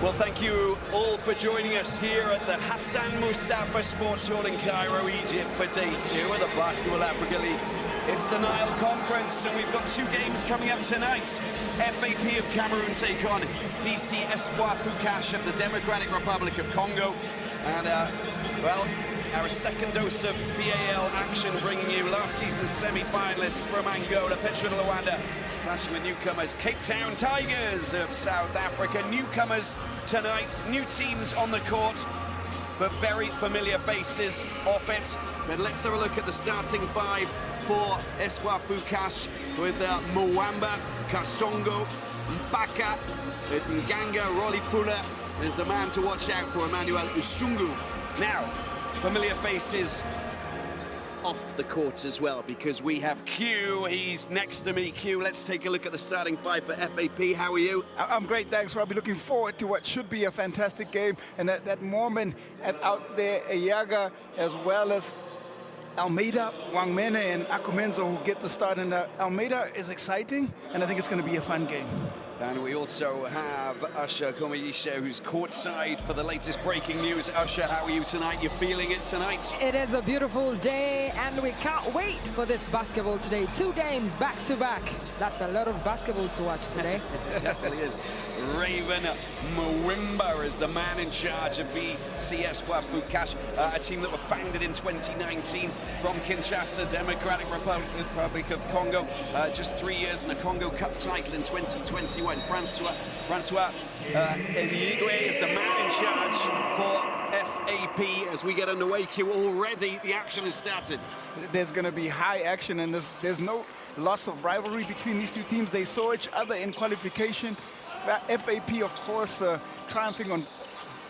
Well, thank you all for joining us here at the Hassan Mustafa Sports Hall in Cairo, Egypt for day 2 of the Basketball Africa League. It's the Nile Conference, and we've got 2 games coming up tonight. FAP of Cameroon take on BC Espoir Fukash of the Democratic Republic of Congo. And, well, our second dose of BAL action, bringing you last season's semi-finalists from Angola, Petro de Rwanda, clashing with newcomers Cape Town Tigers of South Africa. Newcomers tonight, new teams on the court, but very familiar faces off it. But let's have a look at the starting 5 for Espoir Fukash with Mwamba, Kasongo, Mpaka, Nganga, Rolly Fuller is the man to watch out for, Emmanuel Usungu. Now, familiar faces off the court as well, because we have Q. He's next to me. Q, let's take a look at the starting 5 for FAP. How are you? I'm great, thanks, Robbie. Looking forward to what should be a fantastic game. And that Mormon out there, Ayaga, as well as Almeida, Wangmene, and Akumenzo, who get the start. And Almeida is exciting, and I think it's going to be a fun game. And we also have Usher Komayisha, who's courtside for the latest breaking news. Usher, how are you tonight? You feeling it tonight? It is a beautiful day, and we can't wait for this basketball today. 2 games back to back. That's a lot of basketball to watch today. It definitely is. Raven Mwimba is the man in charge of BC Espoir Fukash, a team that were founded in 2019 from Kinshasa, Democratic Republic of Congo. Just 3 years in the Congo Cup title in 2021. Francois Eligwe is the man in charge for FAP as we get underway. Q, already the action has started. There's going to be high action, and there's no loss of rivalry between these 2 teams. They saw each other in qualification. FAP, of course, triumphing on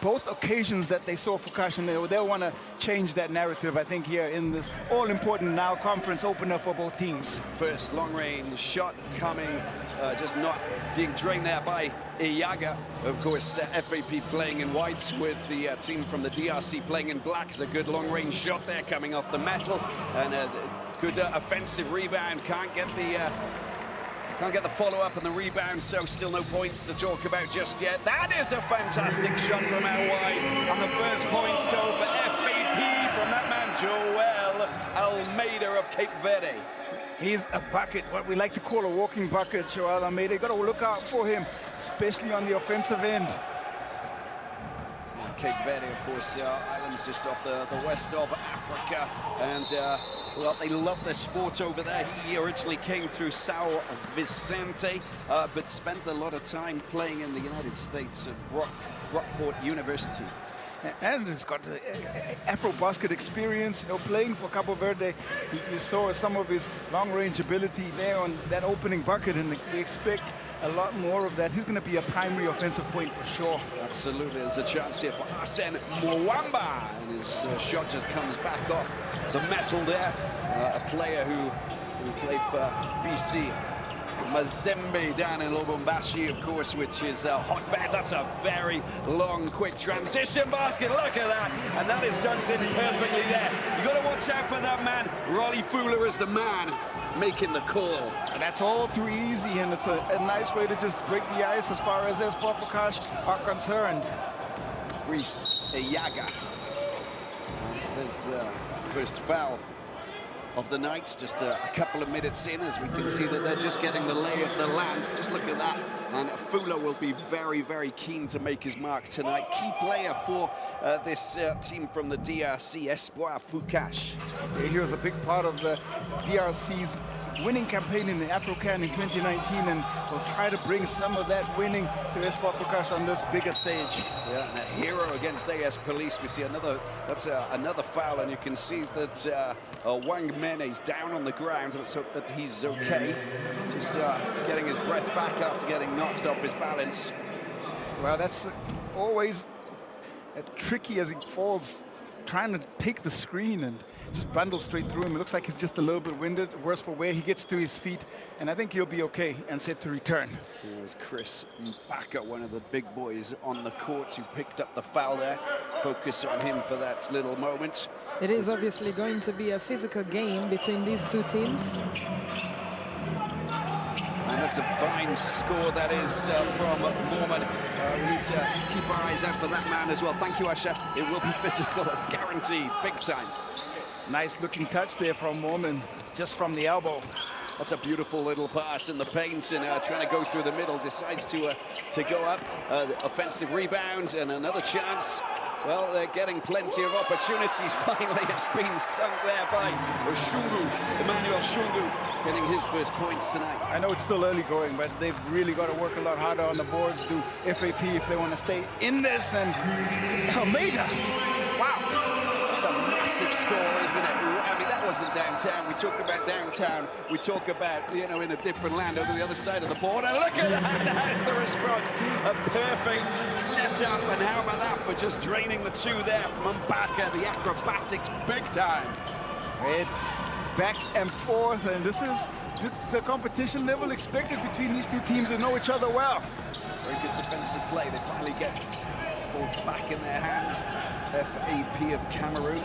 both occasions that they saw Fukash, and they'll want to change that narrative, I think, here in this all-important now conference opener for both teams. First long-range shot coming, just not being drained there by Iyaga. Of course, FAP playing in white with the team from the DRC playing in black. Is a good long-range shot there coming off the metal, and a good offensive rebound. Can't get the follow-up and the rebound, so still no points to talk about just yet. That is a fantastic shot from out wide, and the first points go for FAP from that man, Joel Almeida of Cape Verde. He's a bucket, what we like to call a walking bucket, Joel Almeida. Got to look out for him, especially on the offensive end. Cape Verde, of course, islands just off the west of Africa, and well, they love their sport over there. He originally came through Sao Vicente, but spent a lot of time playing in the United States at Brockport University. And he's got Afro-basket experience, playing for Cabo Verde. You saw some of his long-range ability there on that opening bucket, and we expect a lot more of that. He's going to be a primary offensive point for sure. Absolutely, there's a chance here for Arsene Mwamba, and his shot just comes back off the metal there. A player who played for BC Mazembe down in Lubumbashi, of course, which is a hotbed. That's a very long, quick transition basket. Look at that. And that is dunked in perfectly there. You got to watch out for that man. Rolly Fuller is the man making the call. And that's all too easy, and it's a nice way to just break the ice as far as Espoir Fukash are concerned. Reese Iyaga. And there's first foul of the night, just a couple of minutes in, as we can see that they're just getting the lay of the land. Just look at that. And Fuller will be very, very keen to make his mark tonight. Key player for this team from the DRC, Espoir Fukash. He was a big part of the DRC's winning campaign in the AfroCan in 2019, and will try to bring some of that winning to Espoir Fukash on this bigger stage. Yeah, and a hero against AS Police. We see another foul, and you can see that Wang Mene is down on the ground. Let's hope that he's okay. Just getting his breath back after getting knocked off his balance. Well, that's always tricky as he falls, trying to take the screen and just bundle straight through him. It looks like he's just a little bit winded, worse for wear. He gets to his feet, and I think he'll be okay and set to return. Here's Chris Mpaka, one of the big boys on the court, who picked up the foul there. Focus on him for that little moment. It is obviously going to be a physical game between these 2 teams. And That's a fine score, that is, from Mormon. We need to keep our eyes out for that man as well. Thank you, Asha. It will be physical, guaranteed, big time. Nice looking touch there from Mormon, just from the elbow. That's a beautiful little pass in the paint, and trying to go through the middle, decides to go up. Offensive rebound and another chance. Well, they're getting plenty of opportunities. Finally, it's been sunk there by Shungu, Emmanuel Shungu, getting his first points tonight. I know it's still early going, but they've really got to work a lot harder on the boards, do FAP if they want to stay in this. And Almeida, wow. That's a massive score, isn't it? I mean, that wasn't downtown. We talk about downtown. We talk about, you know, in a different land over the other side of the board. And look at that. That's the response. A perfect setup. And how about that for just draining the two there from Mbaka, the acrobatics, big time. It's back and forth, and this is the competition level expected between these two teams who know each other well. Very good defensive play. They finally get the ball back in their hands. FAP of Cameroon.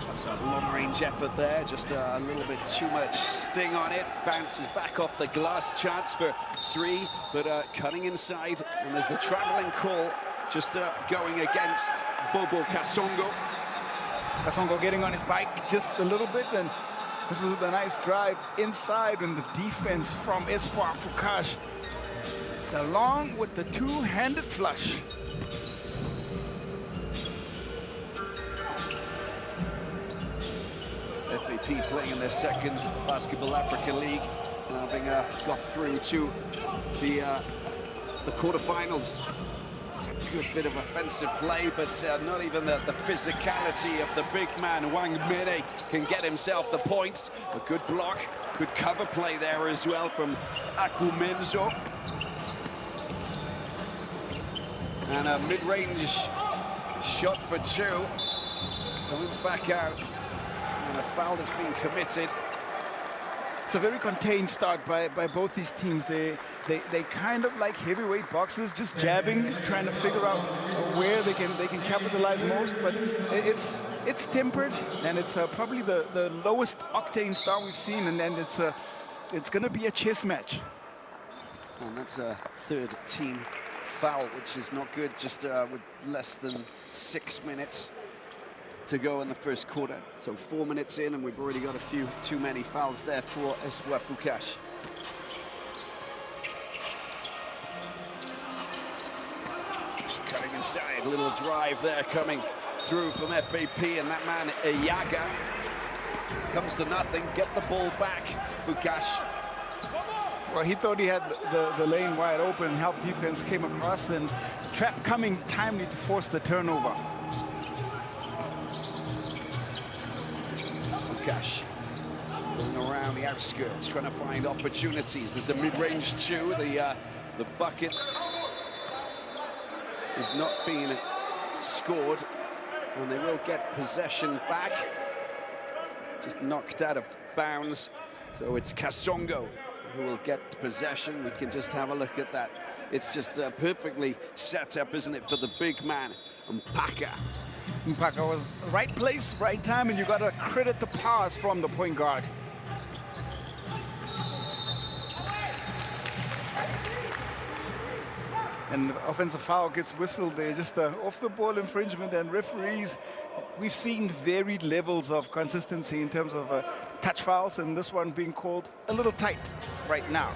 That's a long-range effort there. Just a little bit too much sting on it. Bounces back off the glass. Chance for three, but cutting inside. And there's the traveling call just going against Bobo Kasongo. Kasongo getting on his bike just a little bit, and this is a nice drive inside, and the defense from Espoir Fukash, along with the two-handed flush. FAP playing in their second Basketball Africa League, having got through to the quarterfinals. It's a good bit of offensive play, but not even the physicality of the big man, Wang Mene, can get himself the points. A good block, good cover play there as well from Akumenzo. And a mid-range shot for two. Coming back out. And a foul that's been committed. It's a very contained start by both these teams. They kind of like heavyweight boxers, just jabbing, trying to figure out where they can capitalize most. But it's tempered, and it's probably the lowest octane start we've seen, and then it's going to be a chess match. And that's a third team foul, which is not good. Just with less than 6 minutes to go in the first quarter. So 4 minutes in, and we've already got a few too many fouls there for Espoir Fukash. Just cutting inside, little drive there coming through from FAP, and that man Iyaga comes to nothing. Get the ball back, Fukash. Well, he thought he had the lane wide open. Help defense came across, and trap coming timely to force the turnover. Fukash going around the outskirts, trying to find opportunities. There's a mid-range two. The bucket is not being scored, and they will get possession back. Just knocked out of bounds. So it's Kasongo who will get possession. We can just have a look at that. It's just perfectly set up, isn't it, for the big man, Mbaka. Mbaka was right place, right time, and you got to credit the pass from the point guard. And the offensive foul gets whistled there, just off the ball infringement, and referees, we've seen varied levels of consistency in terms of touch fouls, and this one being called a little tight right now.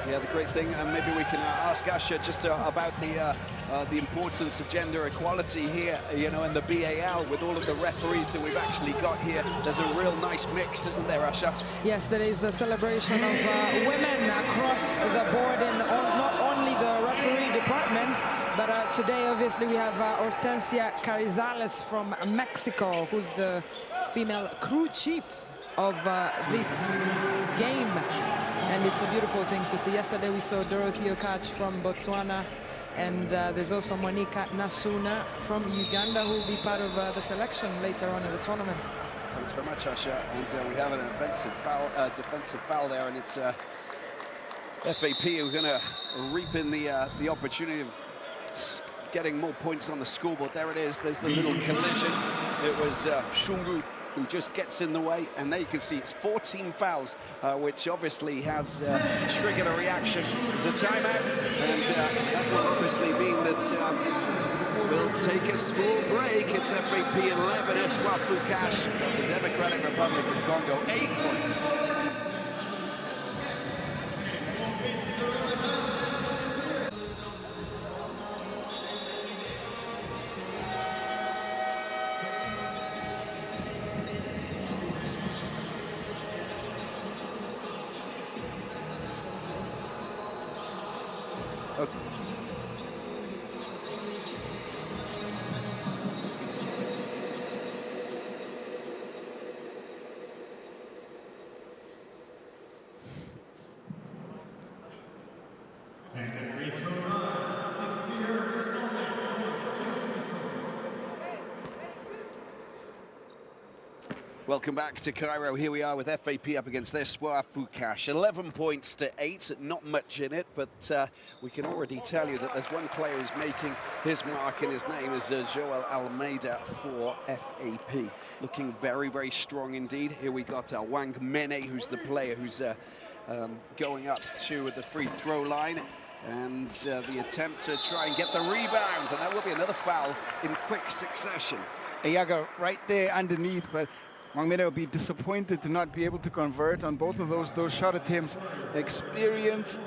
Yeah, the great thing, and maybe we can ask Asha just about the importance of gender equality here, you know, in the BAL with all of the referees that we've actually got here. There's a real nice mix, isn't there, Asha? Yes, there is a celebration of women across the board, and not only the referee department, but today, obviously, we have Hortensia Carizales from Mexico, who's the female crew chief of this game. And it's a beautiful thing to see. Yesterday we saw Dorothy Okach from Botswana, and there's also Monica Nasuna from Uganda, who will be part of the selection later on in the tournament. Thanks very much, Asha. And we have an offensive foul, defensive foul there, and it's FAP who are going to reap in the opportunity of getting more points on the scoreboard. There it is. There's the little collision. It was Shungu who just gets in the way, and there you can see it's 14 fouls, which obviously has triggered a reaction. There's a timeout, and that will obviously mean that we'll take a small break. It's FAP 11, Espoir Fukash of the Democratic Republic of Congo, 8 points. Welcome back to Cairo. Here we are with FAP up against Espoir Fukash. 11 points to 8, not much in it, but we can already tell you that there's one player who's making his mark, and his name is Joel Almeida for FAP. Looking very, very strong indeed. Here we got Wang Mene, who's the player who's going up to the free throw line. And the attempt to try and get the rebound, and that will be another foul in quick succession. Ayaga right there underneath, but Wang Mene will be disappointed to not be able to convert on both of those shot attempts. Experienced,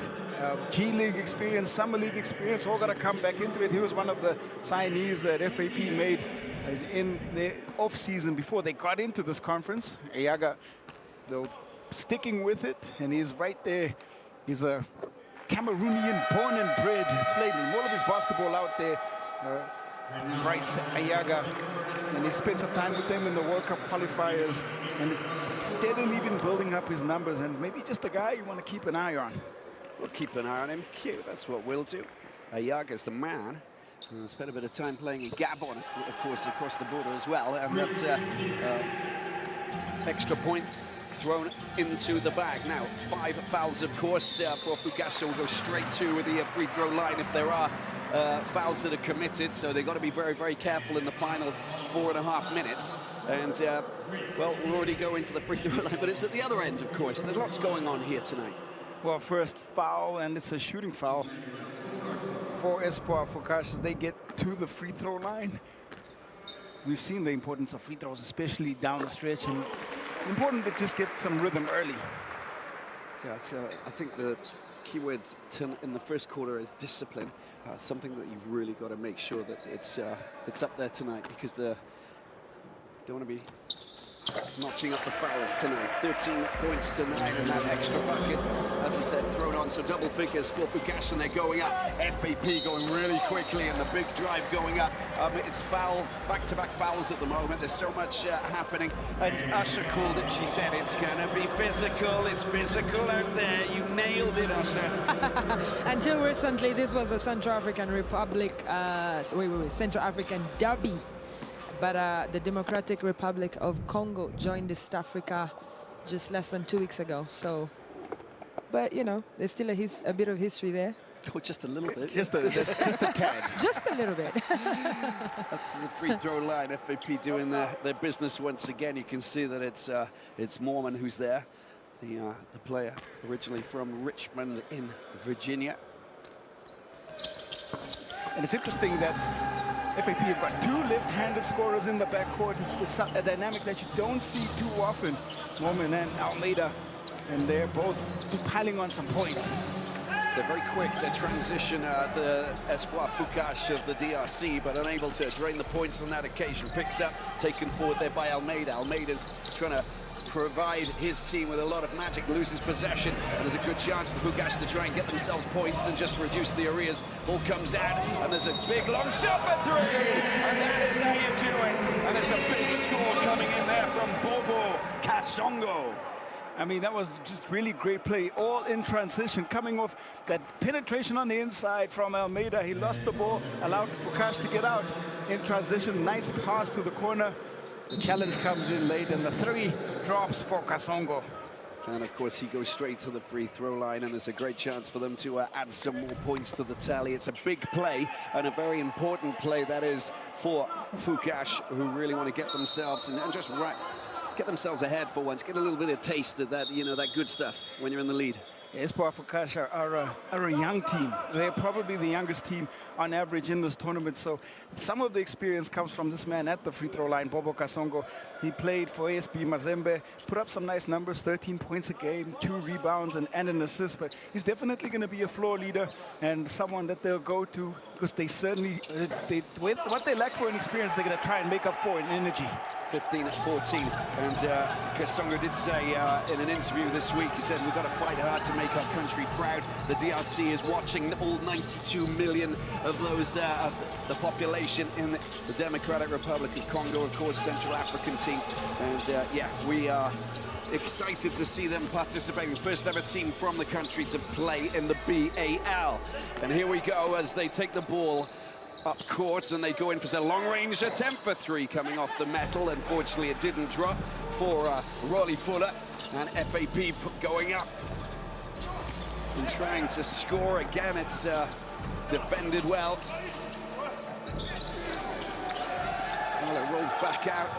G League experience, Summer League experience, all got to come back into it. He was one of the signees that FAP made in the off-season before they got into this conference. Ayaga, though, sticking with it, and he's right there. He's a Cameroonian, born and bred, played all of his basketball out there. Bryce Ayaga, and he spent some time with them in the World Cup qualifiers, and he's steadily been building up his numbers, and maybe just a guy you want to keep an eye on. We'll keep an eye on him. Cute, that's what we'll do. Ayaga's the man. Spent a bit of time playing in Gabon, of course, across the border as well, and that's extra point thrown into the bag. Now, 5 fouls, of course, for Fukash, so we'll go straight to the free throw line if there are fouls that are committed, so they've got to be very, very careful in the final 4.5 minutes. And, well, we're already going to the free throw line, but it's at the other end, of course. There's lots going on here tonight. Well, first foul, and it's a shooting foul for Espoir Fukash as they get to the free throw line. We've seen the importance of free throws, especially down the stretch, and important to just get some rhythm early. Yeah, I think the keyword in the first quarter is discipline. Something that you've really got to make sure that it's up there tonight, because don't want to be notching up the fouls tonight. 13 points tonight, and that extra bucket, as I said, thrown on, so double figures for Fukash, and they're going up. FAP going really quickly, and the big drive going up. It's back-to-back fouls at the moment. There's so much happening, and Usher called it. She said it's gonna be physical. It's physical out there. You nailed it, Usher. Until recently, this was a Central African Republic, Central African derby. But the Democratic Republic of Congo joined East Africa just less than 2 weeks ago. So, but you know, there's still a bit of history there. Oh, just a little bit. Just a tad. Just a little bit. Up to the free throw line, FAP doing their business once again. You can see that it's Mormon who's there, the player originally from Richmond in Virginia. And it's interesting that FAP have got 2 left-handed scorers in the backcourt. It's a dynamic that you don't see too often. Mormon and Almeida, and they're both piling on some points. They're very quick, their transition, the Espoir Fukash of the DRC, but unable to drain the points on that occasion. Picked up, taken forward there by Almeida. Almeida's trying to provide his team with a lot of magic, loses possession, and there's a good chance for Fukash to try and get themselves points and just reduce the arrears. Ball comes out, and there's a big long shot for 3, and that is how you do it. And there's a big score coming in there from Bobo Kasongo. I mean, that was just really great play, all in transition, coming off that penetration on the inside from Almeida. He lost the ball, allowed Fukash to get out in transition. Nice pass to the corner. The challenge comes in late, and the 3 drops for Kasongo. And of course, he goes straight to the free throw line, and there's a great chance for them to add some more points to the tally. It's a big play, and a very important play that is for Fukash, who really want to get themselves and just get themselves ahead for once, get a little bit of taste of that, you know, that good stuff when you're in the lead. Espoir Fukash are a young team. They're probably the youngest team on average in this tournament. So some of the experience comes from this man at the free throw line, Bobo Kasongo. He played for ASB Mazembe, put up some nice numbers, 13 points a game, 2 rebounds and an assist. But he's definitely going to be a floor leader and someone that they'll go to because they certainly, with what they lack for in experience, they're going to try and make up for in energy. 15 at 14, and Kasongo did say in an interview this week, he said, we've got to fight hard to make our country proud. The DRC is watching, all 92 million of those, the population in the Democratic Republic of Congo, of course, Central African team. And yeah, we are excited to see them participating. First ever team from the country to play in the BAL. And here we go as they take the ball up court, and they go in for a long-range attempt for 3 coming off the metal. Unfortunately, it didn't drop for Rolly Fuller, and FAP going up and trying to score again. It's defended well. Well, it rolls back out.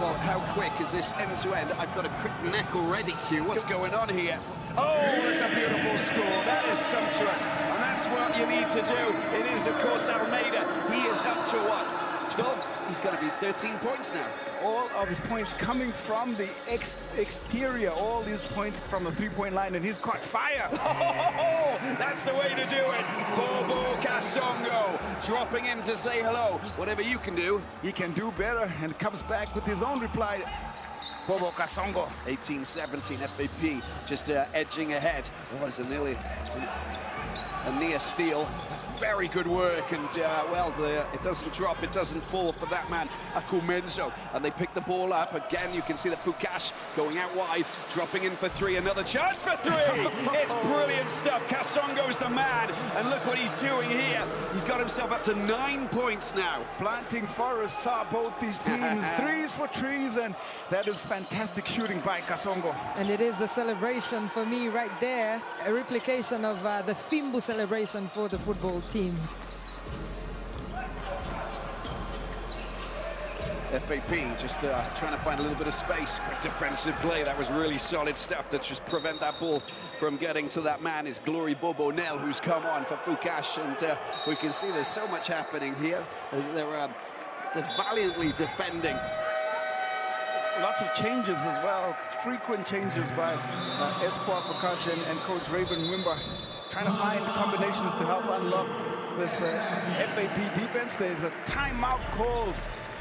Well, how quick is this end-to-end? I've got a quick neck already, Q. What's going on here? Oh, that's a beautiful score. That is sumptuous. And that's what you need to do. It is, of course, Almeida. He is up to what? 12? He's going to be 13 points now. All of his points coming from the exterior, all these points from the three-point line, and he's caught fire. Oh, that's the way to do it. Bobo Kasongo dropping in to say hello. Whatever you can do, he can do better, and comes back with his own reply. Bobo Kasongo. 18-17, FAP just edging ahead. Was a nearly a near steal. That's very good work, and well, it doesn't drop, it doesn't fall for that man, Akumenzo. And they pick the ball up again. You can see that Fukash going out wide, dropping in for 3. Another chance for 3. It's brilliant stuff. Kasongo's the man, and look what he's doing here. He's got himself up to 9 points now. Planting forests are both these teams. 3s for trees, and that is fantastic shooting by Kasongo. And it is a celebration for me right there, a replication of the Fimbu celebration for the football team. FAP just trying to find a little bit of space. Good defensive play. That was really solid stuff to just prevent that ball from getting to that man. Is Glory Bobonel, who's come on for Fukash, and we can see there's so much happening here. They're valiantly defending. Lots of changes as well, frequent changes by Espoir Fukash and Coach Raven Wimber, trying to find combinations to help unlock this FAP defense. There's a timeout called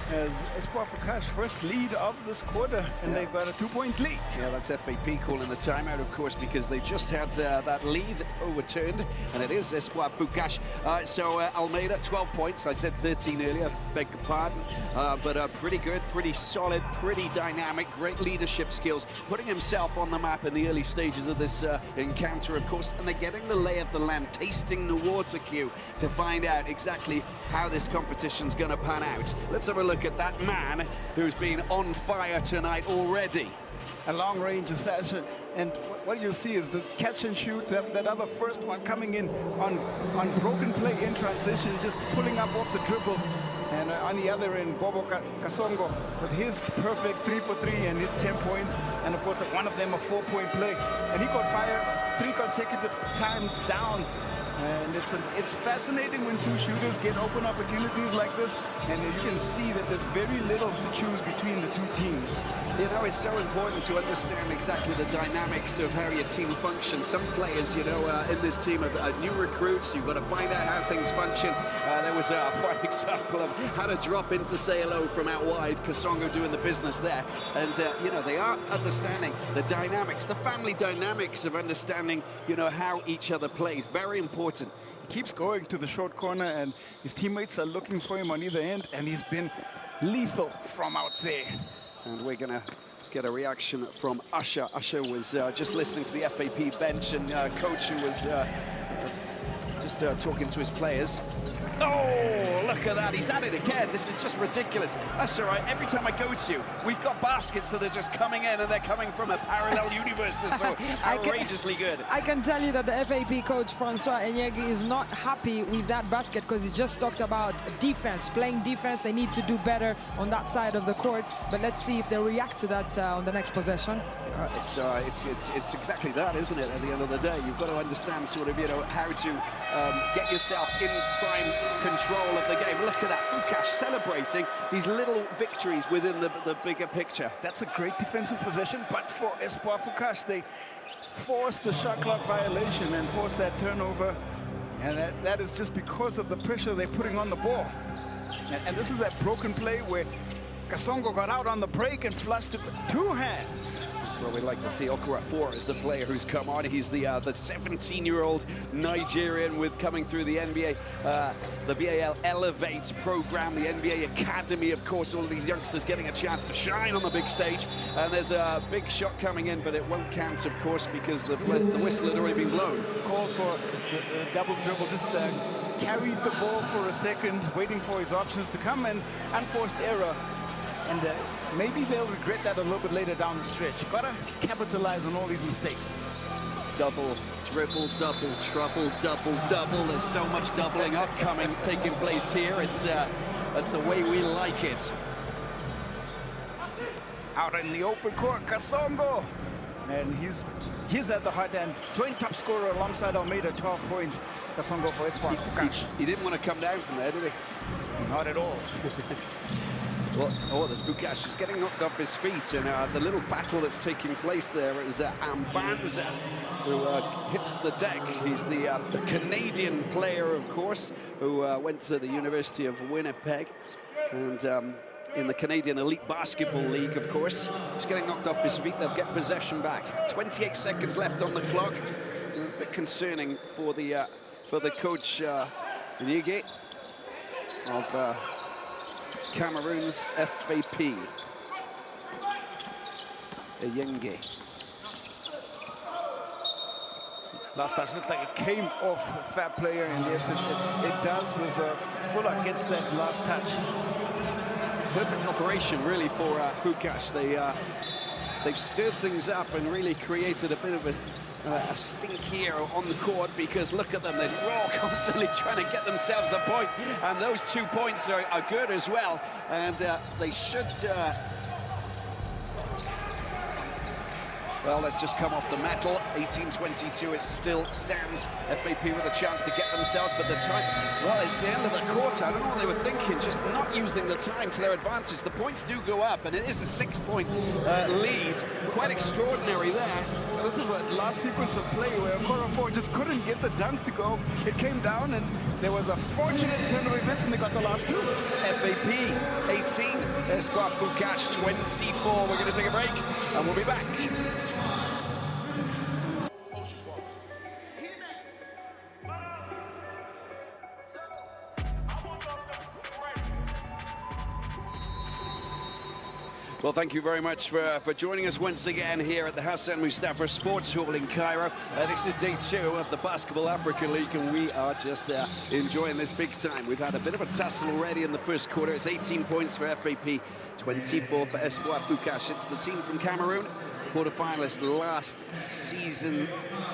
as Espoir Fukash first lead of this quarter, and they've got a 2-point lead. Yeah, that's FAP calling the timeout, of course, because they just had that lead overturned, and it is Espoir Fukash. So Almeida, 12 points. I said 13 earlier, beg your pardon. But pretty good, pretty solid, pretty dynamic, great leadership skills, putting himself on the map in the early stages of this encounter, of course, and they're getting the lay of the land, tasting the water, Q, to find out exactly how this competition's going to pan out. Let's have a look at that man who's been on fire tonight already. A long-range assassin, and what you'll see is the catch and shoot, that other first one coming in on broken play in transition, just pulling up off the dribble. And on the other end, Bobo Kasongo with his perfect 3 for 3 and his 10 points, and of course one of them a 4-point play. And he caught fire 3 consecutive times down. And it's fascinating when 2 shooters get open opportunities like this, and you can see that there's very little to choose between the 2 teams. You know, it's so important to understand exactly the dynamics of how your team functions. Some players, you know, in this team are new recruits. You've got to find out how things function. There was a fine example of how to drop in to say hello from out wide. Kasongo doing the business there. And, you know, they are understanding the dynamics, the family dynamics of understanding, you know, how each other plays. Very important. He keeps going to the short corner, and his teammates are looking for him on either end, and he's been lethal from out there. And we're going to get a reaction from Usher. Usher was just listening to the FAP bench, and Coach who was just talking to his players. Oh, look at that. He's at it again. This is just ridiculous. That's all right. Every time I go to you, we've got baskets that are just coming in, and they're coming from a parallel universe. They're so outrageously good. I can tell you that the FAP coach, Francois Enyegi, is not happy with that basket because he just talked about defense, playing defense. They need to do better on that side of the court. But let's see if they react to that on the next possession. It's exactly that, isn't it? At the end of the day, you've got to understand sort of, you know, how to get yourself in prime control of the game. Look at that, Fukash celebrating these little victories within the bigger picture. That's a great defensive possession, but for Espoir Fukash, they forced the shot clock violation and forced that turnover. And that is just because of the pressure they're putting on the ball. And this is that broken play where Kasongo got out on the break and flushed it with two hands. That's what we like to see. Okorafor is the player who's come on. He's the 17-year-old Nigerian with coming through the NBA, the BAL Elevate program, the NBA Academy, of course, all of these youngsters getting a chance to shine on the big stage. And there's a big shot coming in, but it won't count, of course, because the whistle had already been blown. Called for the double dribble, just carried the ball for a second, waiting for his options to come, and unforced error. And maybe they'll regret that a little bit later down the stretch. Gotta capitalize on all these mistakes. Double, dribble, double, trouble, double, double. There's so much doubling up taking place here. It's that's the way we like it. Out in the open court, Kasongo. And he's at the hot end. Joint top scorer alongside Almeida, 12 points. Kasongo for Espoir Fukash. He didn't want to come down from there, did he? Not at all. Well, there's Fukash. He's getting knocked off his feet, and the little battle that's taking place there is Ambanza, who hits the deck. He's the Canadian player, of course, who went to the University of Winnipeg, and in the Canadian Elite Basketball League, of course. He's getting knocked off his feet. They'll get possession back. 28 seconds left on the clock. A bit concerning for the coach Nyege of Cameroon's FAP. Eyenge. Last touch looks like it came off a FAP player, and yes, it does, as Fuller gets that last touch. Perfect operation, really, for Fukash. They've stirred things up and really created a bit of a stink here on the court, because look at them, they're all constantly trying to get themselves the point, and those 2 points are good as well, and they should well, let's just come off the metal. 18-22, it still stands. FAP with a chance to get themselves, but the time, well, it's the end of the quarter. I don't know what they were thinking, just not using the time to their advantage. The points do go up, and it is a 6-point lead. Quite extraordinary there. Well, this is a last sequence of play where Okorafor just couldn't get the dunk to go. It came down, and there was a fortunate turn of events, and they got the last two. FAP 18, Espoir Fukash 24. We're going to take a break, and we'll be back. Well, thank you very much for joining us once again here at the Hassan Mustafa Sports Hall in Cairo. This is day 2 of the Basketball Africa League, and we are just enjoying this big time. We've had a bit of a tussle already in the first quarter. It's 18 points for FAP, 24 for Espoir Fukash. It's the team from Cameroon, quarterfinalist last season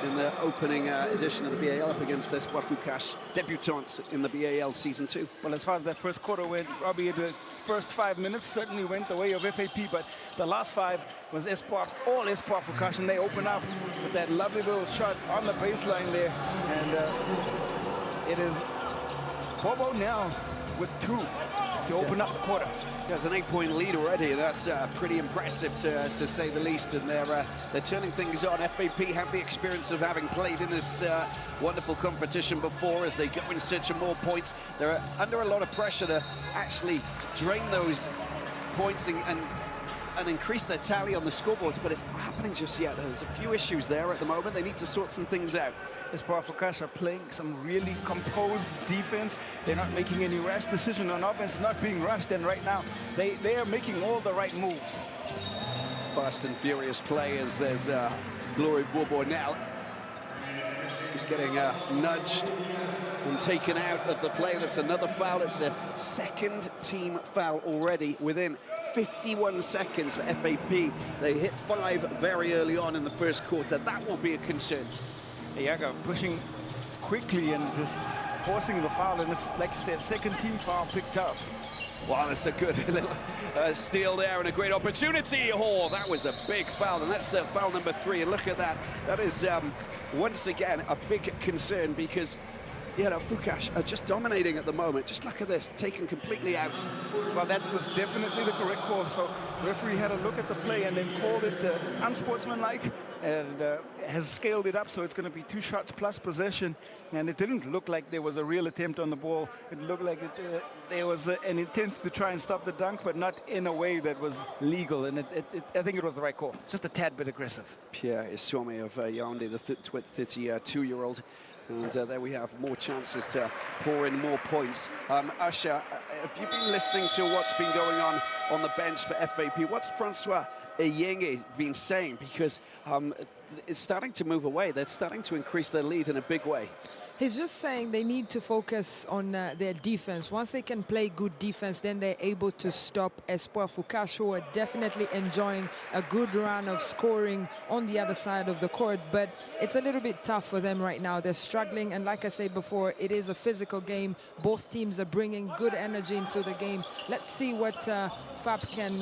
in the opening edition of the BAL up against Espoir Fukash, debutants in the BAL season 2. Well, as far as that first quarter went, Robbie, the first 5 minutes certainly went the way of FAP, but the last 5 was all Espoir Fukash, and they open up with that lovely little shot on the baseline there, and it is Bobo now with 2 to open up the quarter. There's an 8-point lead already, and that's pretty impressive to say the least. And they're turning things on. FAP have the experience of having played in this wonderful competition before. As they go in search of more points, they're under a lot of pressure to actually drain those points and increase their tally on the scoreboards, but it's not happening just yet. There's a few issues there at the moment. They need to sort some things out. Espoir Fukash are playing some really composed defense. They're not making any rash decision on offense, not being rushed, and right now they are making all the right moves. Fast and furious play as there's Glory Bourbois now. Just getting nudged and taken out of the play. That's another foul. It's a second team foul already within 51 seconds for FAP. They hit 5 very early on in the first quarter. That will be a concern. Yaga pushing quickly and just forcing the foul, and it's, like you said, second team foul picked up. Wow, that's a good little steal there and a great opportunity. Oh, that was a big foul, and that's foul number 3. And look at that. That is, once again, a big concern because, you know, Fukash are just dominating at the moment. Just look at this, taken completely out. Well, that was definitely the correct call. So the referee had a look at the play and then called it unsportsmanlike and has scaled it up. So it's going to be 2 shots plus possession. And it didn't look like there was a real attempt on the ball. It looked like there was an intent to try and stop the dunk, but not in a way that was legal. And I think it was the right call. Just a tad bit aggressive. Pierre Espoir of Yaoundé, the 32-year-old. And there we have more chances to pour in more points. Usher, have you been listening to what's been going on the bench for FAP? What's Francois Eyenge been saying? Because it's starting to move away. They're starting to increase their lead in a big way. He's just saying they need to focus on their defense. Once they can play good defense, then they're able to stop Espoir Fukash, who are definitely enjoying a good run of scoring on the other side of the court. But it's a little bit tough for them right now. They're struggling, and like I said before, it is a physical game. Both teams are bringing good energy into the game. Let's see what FAP can,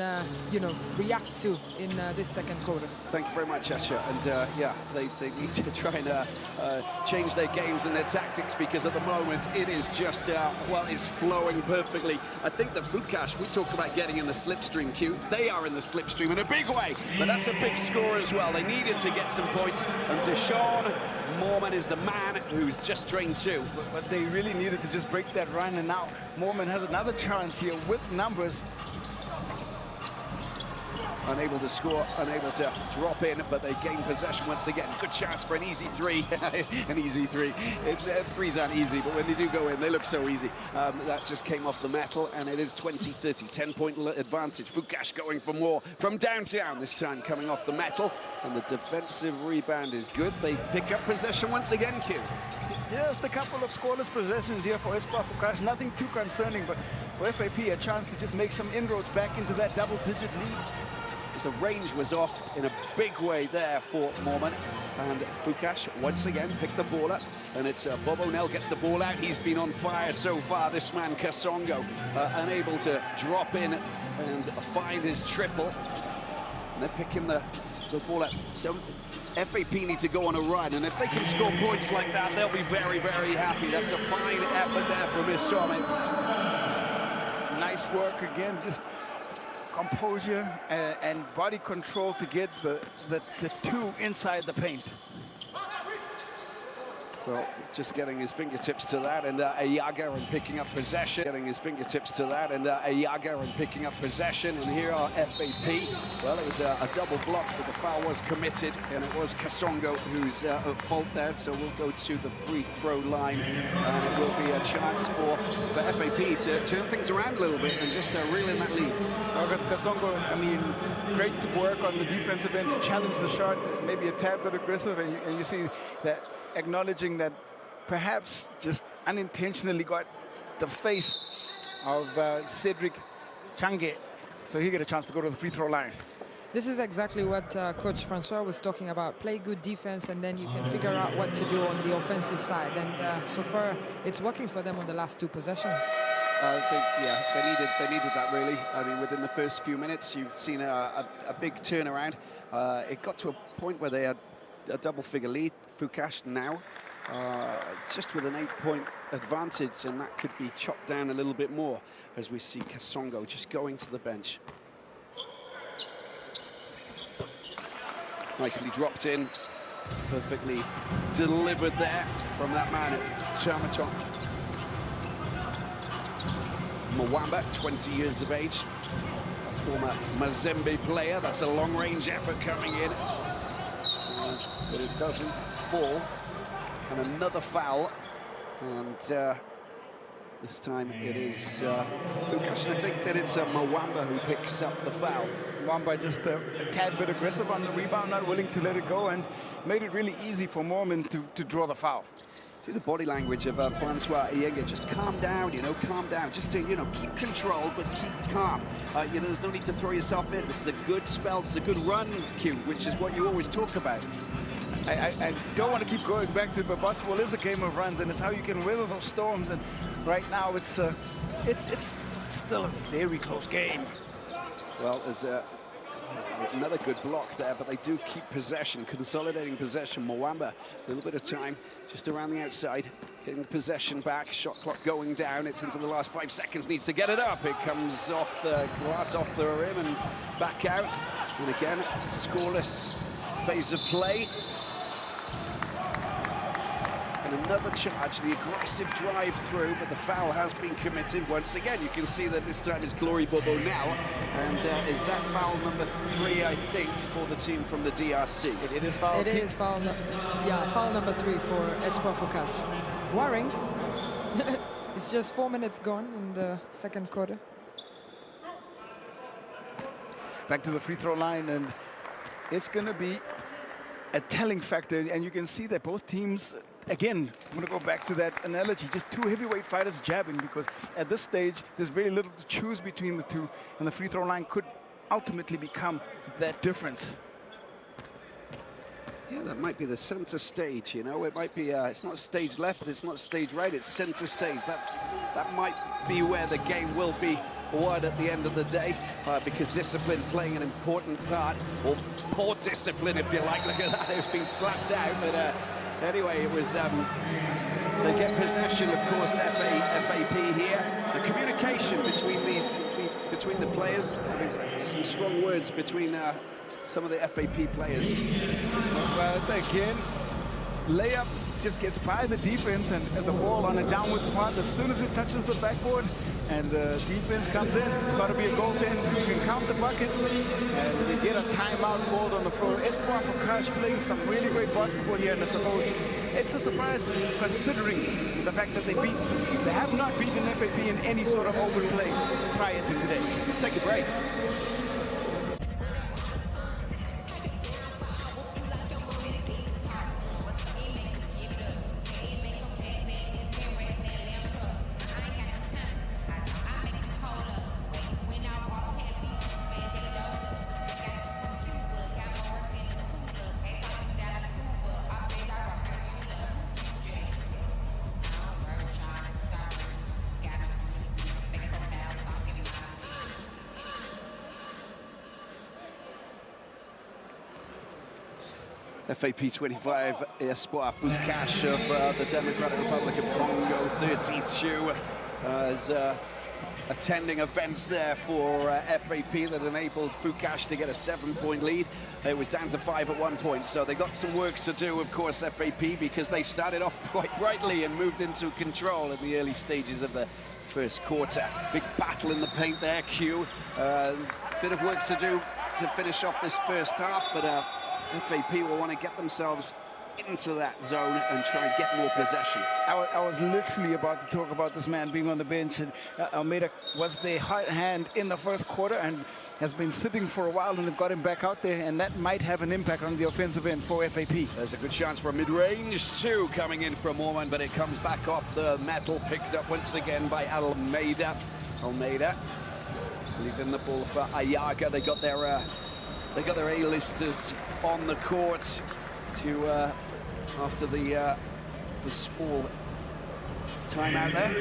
you know, react to in this second quarter. Thank you very much, Asha. And yeah, they need to try and change their games and their tactics, because at the moment it is just, well, it's flowing perfectly. I think that Fukash, we talked about getting in the slipstream, Q. They are in the slipstream in a big way, but that's a big score as well. They needed to get some points, and Deshaun Mormon is the man who's just drained 2. But they really needed to just break that run, and now Mormon has another chance here with numbers. Unable to score, unable to drop in, but they gain possession once again. Good chance for an easy 3. An easy 3. Threes aren't easy, but when they do go in, they look so easy. That just came off the metal, and it is 20-30. 10-point advantage. Fukash going for more from downtown, this time coming off the metal. And the defensive rebound is good. They pick up possession once again, Q. Just a couple of scoreless possessions here for Espoir Fukash. Nothing too concerning, but for FAP, a chance to just make some inroads back into that double-digit lead. The range was off in a big way there for Mormon, and Fukash once again picked the ball up, and it's Bob O'Neill gets the ball out. He's been on fire so far, this man Kasongo, unable to drop in and find his triple, and they're picking the ball up. So FAP need to go on a run, and if they can score points like that, they'll be very, very happy. That's a fine effort there from Issomi. Nice work again, just composure and body control to get the 2 inside the paint. Well, just getting his fingertips to that, and Ayaga and picking up possession. Getting his fingertips to that, and Ayaga and picking up possession. And here are FAP. Well, it was a double block, but the foul was committed, and it was Kasongo who's at fault there. So we'll go to the free throw line, and it will be a chance for FAP to turn things around a little bit and just reel in that lead. August Kasongo, I mean, great work on the defensive end to challenge the shot, maybe a tad bit aggressive, and you see that acknowledging that perhaps just unintentionally got the face of Cedric Change. So he get a chance to go to the free throw line. This is exactly what Coach Francois was talking about. Play good defense, and then you can figure out what to do on the offensive side. And so far, it's working for them on the last 2 possessions. They needed that, really. I mean, within the first few minutes, you've seen a big turnaround. It got to a point where they had a double-figure lead. Fukash now just with an 8-point advantage, and that could be chopped down a little bit more as we see Kasongo just going to the bench. Nicely dropped in, perfectly delivered there from that man Chamaton. Mwamba, 20 years of age, a former Mazembe player. That's a long-range effort coming in, but it doesn't fall. And another foul, and this time it is Fukash. I think that it's Mwamba who picks up the foul. Mwamba just a tad bit aggressive on the rebound, not willing to let it go, and made it really easy for Mormon to draw the foul. See the body language of Francois Iyenga. Just calm down, you know, calm down. Just to, you know, keep control, but keep calm. You know, there's no need to throw yourself in. This is a good spell. It's a good run, Q, which is what you always talk about. I don't want to keep going back to it, but basketball is a game of runs, and it's how you can weather those storms. And right now, it's still a very close game. Well, there's another good block there, but they do keep possession, consolidating possession. Mwamba, a little bit of time just around the outside, getting the possession back. Shot clock going down. It's into the last 5 seconds. Needs to get it up. It comes off the glass, off the rim, and back out. And again, scoreless phase of play. And another charge, the aggressive drive through, but the foul has been committed once again. You can see that this time it's Glory Bobo now, and is that foul number 3, I think, for the team from the DRC? It is foul. It is foul, foul number 3 for Espoir Fukash. Worrying. It's just 4 minutes gone in the second quarter. Back to the free throw line, and it's going to be a telling factor, and you can see that both teams. Again, I'm going to go back to that analogy, just two heavyweight fighters jabbing, because at this stage, there's very little to choose between the two, and the free throw line could ultimately become that difference. Yeah, that might be the center stage, you know. It might be, it's not stage left, it's not stage right, it's center stage. That might be where the game will be won at the end of the day, because discipline playing an important part, or poor discipline, if you like. Look at that, it's been slapped out, but anyway, it was, they get possession, of course, FAP here. The communication between between the players, some strong words between some of the FAP players. Well, it's again, layup just gets by the defense, and the ball on a downwards path as soon as it touches the backboard, and the defense comes in. It's got to be a goaltend. You can count the bucket, and they get a timeout called on the floor. Espoir Fukash playing some really great basketball here, and I suppose it's a surprise considering the fact that they have not beaten FAP in any sort of open play prior to today. Let's take a break. FAP 25, Espoir Fukash of the Democratic Republic of Congo 32 is attending events there for FAP that enabled Fukash to get a 7-point lead. It was down to 5 at one point, so they got some work to do, of course, FAP, because they started off quite brightly and moved into control in the early stages of the first quarter. Big battle in the paint there, Q. Bit of work to do to finish off this first half, but FAP will want to get themselves into that zone and try and get more possession. I was literally about to talk about this man being on the bench, and Almeida was the hot hand in the first quarter and has been sitting for a while, and they've got him back out there, and that might have an impact on the offensive end for FAP. There's a good chance for a mid-range too coming in from Mormon, but it comes back off the metal, picked up once again by Almeida. Leaving the ball for Ayaga. They got their A-listers on the court to after the small timeout there.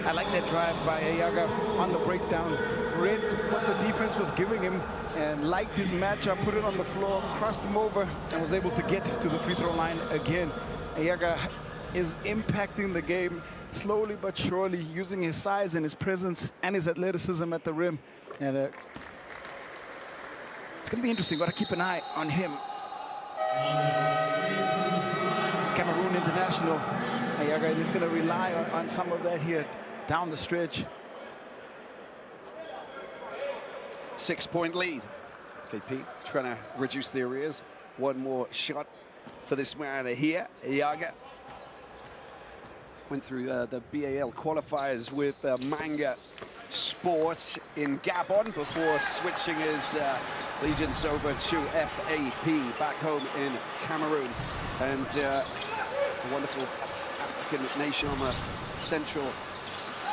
I like that drive by Ayaga on the breakdown. Read what the defense was giving him and liked his matchup, put it on the floor, crossed him over, and was able to get to the free throw line again. Ayaga is impacting the game slowly but surely, using his size and his presence and his athleticism at the rim. And it's going to be interesting. Got to keep an eye on him. Cameroon international. Ayaga is going to rely on some of that here down the stretch. 6-point lead. FAP trying to reduce the arrears. One more shot for this man here. Ayaga went through the BAL qualifiers with Manga Sport in Gabon before switching his allegiance over to FAP back home in Cameroon. And a wonderful African nation on the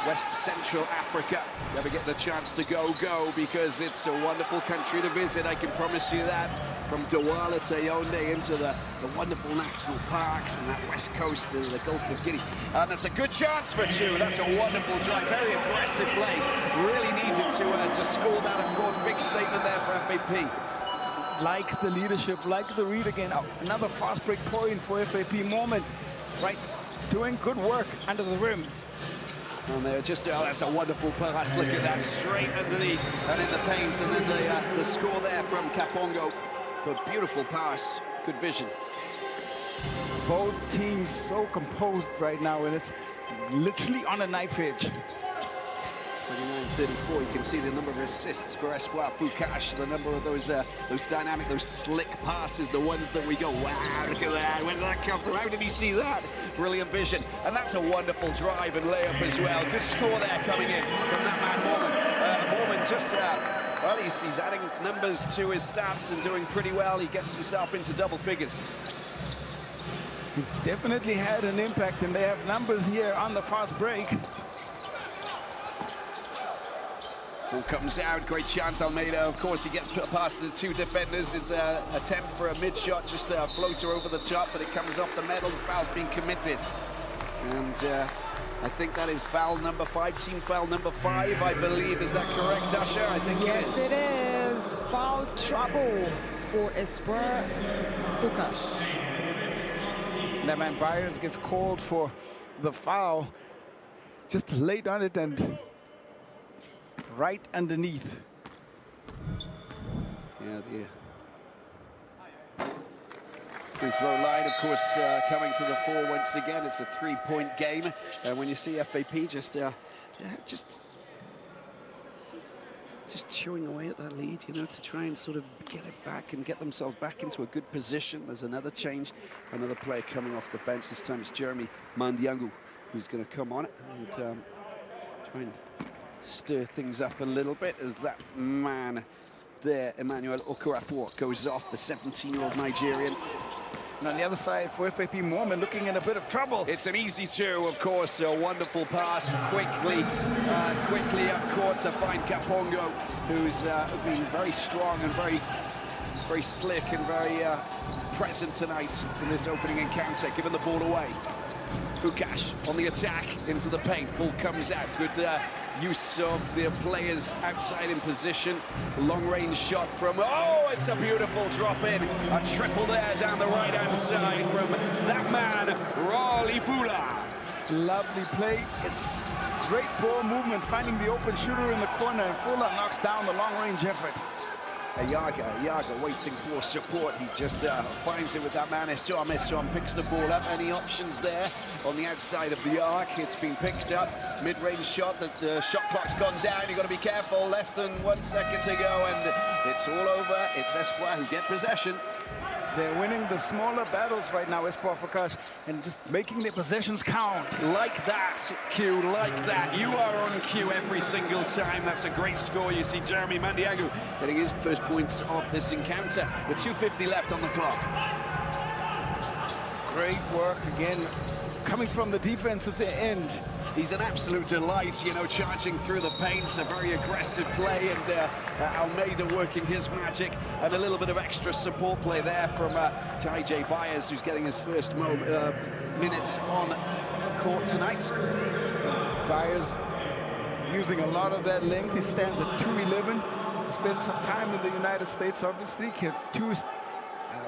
West Central Africa. If you ever get the chance to go, because it's a wonderful country to visit, I can promise you that. From Douala to Yaoundé into the wonderful national parks and that west coast to the Gulf of Guinea. And that's a good chance for two. That's a wonderful drive, very aggressive play. Really needed to score that, of course. Big statement there for FAP. Like the leadership, like the read again. Another fast break point for FAP moment. Right, doing good work under the rim. And they're just, that's a wonderful pass. Look at that, straight underneath and in the paint. And then the score there from Kapongo. But beautiful pass, good vision. Both teams so composed right now, and it's literally on a knife edge. 29-34, you can see the number of assists for Espoir Fukash, the number of those dynamic, those slick passes, the ones that we go, wow, look at that, where did that come from? How did he see that? Brilliant vision, and that's a wonderful drive and layup as well. Good score there coming in from that man Mormon just well, he's adding numbers to his stats and doing pretty well. He gets himself into double figures. He's definitely had an impact, and they have numbers here on the fast break. Ball comes out, great chance. Almeida, of course, he gets past the two defenders. His attempt for a mid shot, just a floater over the top, but it comes off the metal. The foul's been committed. And I think that is foul number 5, team foul number 5, I believe. Is that correct, Dasha? I think yes, it is. Yes, it is. Foul trouble for Espoir Fukash. That man Byers gets called for the foul. Just late on it and right underneath. Yeah, the free throw line, of course, coming to the fore once again. It's a 3-point game. When you see FAP just chewing away at that lead, you know, to try and sort of get it back and get themselves back into a good position. There's another change, another player coming off the bench. This time it's Jeremy Mandiangu who's going to come on and try and stir things up a little bit as that man there, Emmanuel Okorafor, goes off, the 17-year-old Nigerian. And on the other side for FAP, Mormon looking in a bit of trouble. It's an easy two, of course, a wonderful pass, quickly up court to find Kapongo, who's been very strong and very slick and very present tonight in this opening encounter, giving the ball away. Fukash on the attack into the paint, ball comes out, good use of the players outside in position. Long-range shot from, oh, it's a beautiful drop in. A triple there down the right-hand side from that man, Raleigh Fula. Lovely play. It's great ball movement, finding the open shooter in the corner, and Fula knocks down the long-range effort. Ayaga waiting for support. He just finds it with that man, Espoir. Espoir picks the ball up. Any options there on the outside of the arc? It's been picked up. Mid-range shot, that shot clock's gone down. You've got to be careful. Less than 1 second to go, and it's all over. It's Espoir who get possession. They're winning the smaller battles right now, Espoir Fukash, and just making their possessions count. Like that, Q, like that. You are on cue every single time. That's a great score. You see Jeremy Mandiangu getting his first points of this encounter with 2:50 left on the clock. Great work again, coming from the defensive end. He's an absolute delight, you know, charging through the paint, a very aggressive play, and Almeida working his magic, and a little bit of extra support play there from Ty J. Byers, who's getting his first minutes on court tonight. Byers using a lot of that length. He stands at 2'11". He spent some time in the United States, obviously.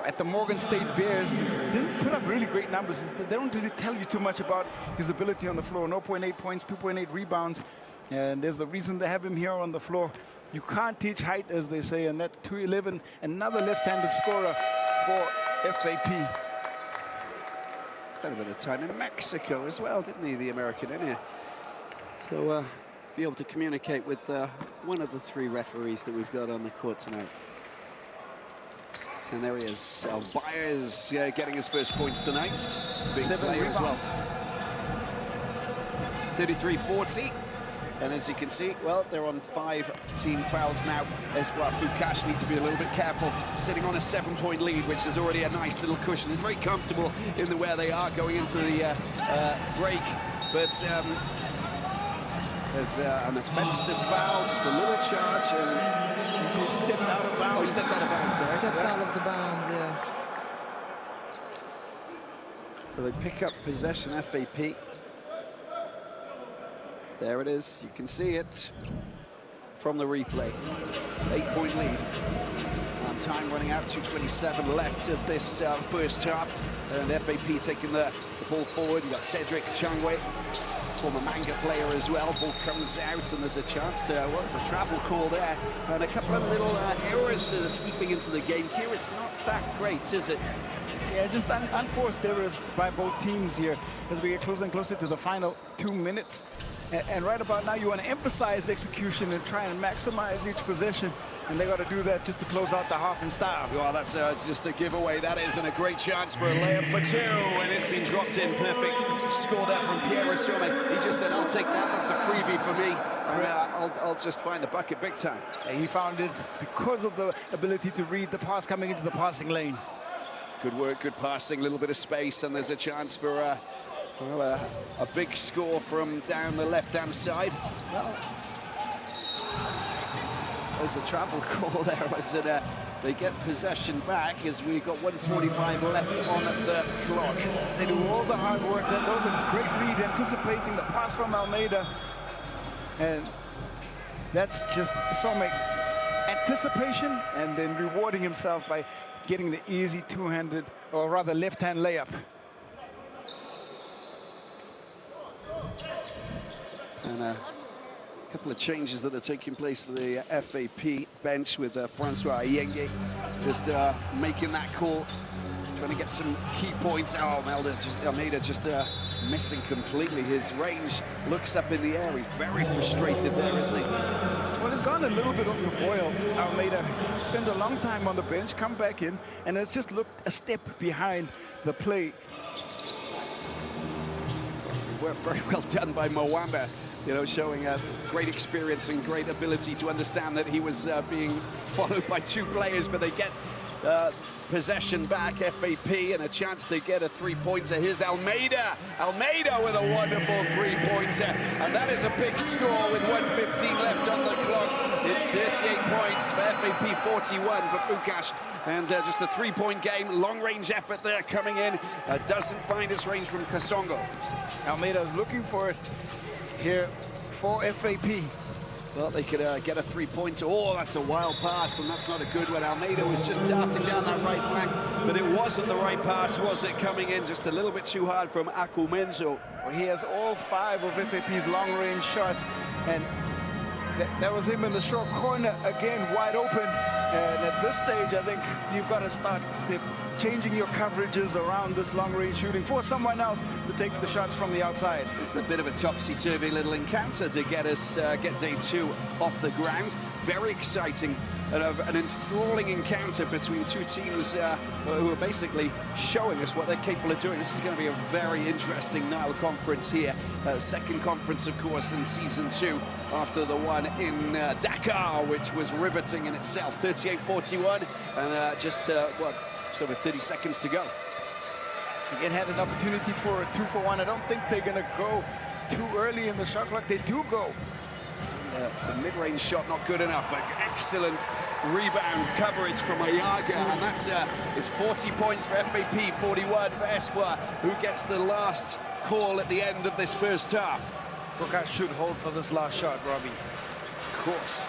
At the Morgan State Bears, didn't put up really great numbers. They don't really tell you too much about his ability on the floor. 0.8 points, 2.8 rebounds, and there's a reason they have him here on the floor. You can't teach height, as they say, and that 2'11", another left-handed scorer for FAP. Spent a bit of time in Mexico as well, didn't he, the American, in here? So be able to communicate with one of the 3 referees that we've got on the court tonight. And there he is, Byers getting his first points tonight. Big 7 player as well. rebounds. 33-40. And as you can see, well, they're on 5 team fouls now. Espoir Fukash need to be a little bit careful, sitting on a 7-point lead, which is already a nice little cushion. It's very comfortable in the where they are going into the break. But there's an offensive foul, just a little charge. And he stepped out of bounds. Oh, he stepped out of bounds, sorry. Stepped out of the bounds, yeah. So they pick up possession, FAP. There it is, you can see it from the replay. 8-point lead. And time running out, 2:27 left of this first half. And FAP taking the ball forward. You've got Cedric Changwe, former Manga player as well. Ball comes out and there's a chance to, well, there's a travel call there. And a couple of little errors that are seeping into the game here. It's not that great, is it? Yeah, just unforced errors by both teams here as we get closer and closer to the final 2 minutes. And right about now, you want to emphasize execution and try and maximize each possession. And they got to do that just to close out the half in style. Well, that's just a giveaway, that is, and a great chance for a layup for 2. And it's been dropped in. Perfect score there from Pierre Some. He just said, I'll take that. That's a freebie for me. And I'll just find the bucket big time. And he found it because of the ability to read the pass coming into the passing lane. Good work, good passing, a little bit of space, and there's a chance for well, a big score from down the left-hand side. Well, there's the travel call there. Was it, they get possession back as we've got 1:45 left on the clock. They do all the hard work. That was a great read, anticipating the pass from Almeida. And that's just so much anticipation and then rewarding himself by getting the easy two-handed, or rather left-hand layup. And a couple of changes that are taking place for the FAP bench with Francois Yenge just making that call, trying to get some key points. Oh, Almeida just missing completely. His range looks up in the air. He's very frustrated there, isn't he? Well, it's gone a little bit off the boil. Almeida spent a long time on the bench, come back in, and has just looked a step behind the play. Work very well done by Mwamba, you know, showing great experience and great ability to understand that he was being followed by 2 players, but they get possession back, FAP, and a chance to get a 3-pointer. Here's Almeida with a wonderful 3-pointer, and that is a big score with 1:15 left on the clock. It's 38 points for FAP, 41 for Fukash, and just a 3-point game. Long-range effort there coming in. Doesn't find its range from Kasongo. Almeida is looking for it here for FAP. Well, they could get a 3-pointer. Oh, that's a wild pass, and that's not a good one. Almeida was just darting down that right flank, but it wasn't the right pass, was it? Coming in just a little bit too hard from Akumenzo. Well, he has all 5 of FAP's long-range shots, and that was him in the short corner, again, wide open. And at this stage, I think you've got to start changing your coverages around this long-range shooting for someone else to take the shots from the outside. It's a bit of a topsy-turvy little encounter to get us get day 2 off the ground. Very exciting, an enthralling encounter between 2 teams who are basically showing us what they're capable of doing. This is going to be a very interesting Nile conference here. Second conference, of course, in season 2 after the one in Dakar, which was riveting in itself. 38-41, and just what? So with 30 seconds to go. Again, had an opportunity for a 2-for-1. I don't think they're going to go too early in the shot clock. They do go. The mid-range shot not good enough, but excellent rebound coverage from Ayaga, and that's it's 40 points for FAP, 41 for Espoir, who gets the last call at the end of this first half. Fukash should hold for this last shot, Robbie. Of course.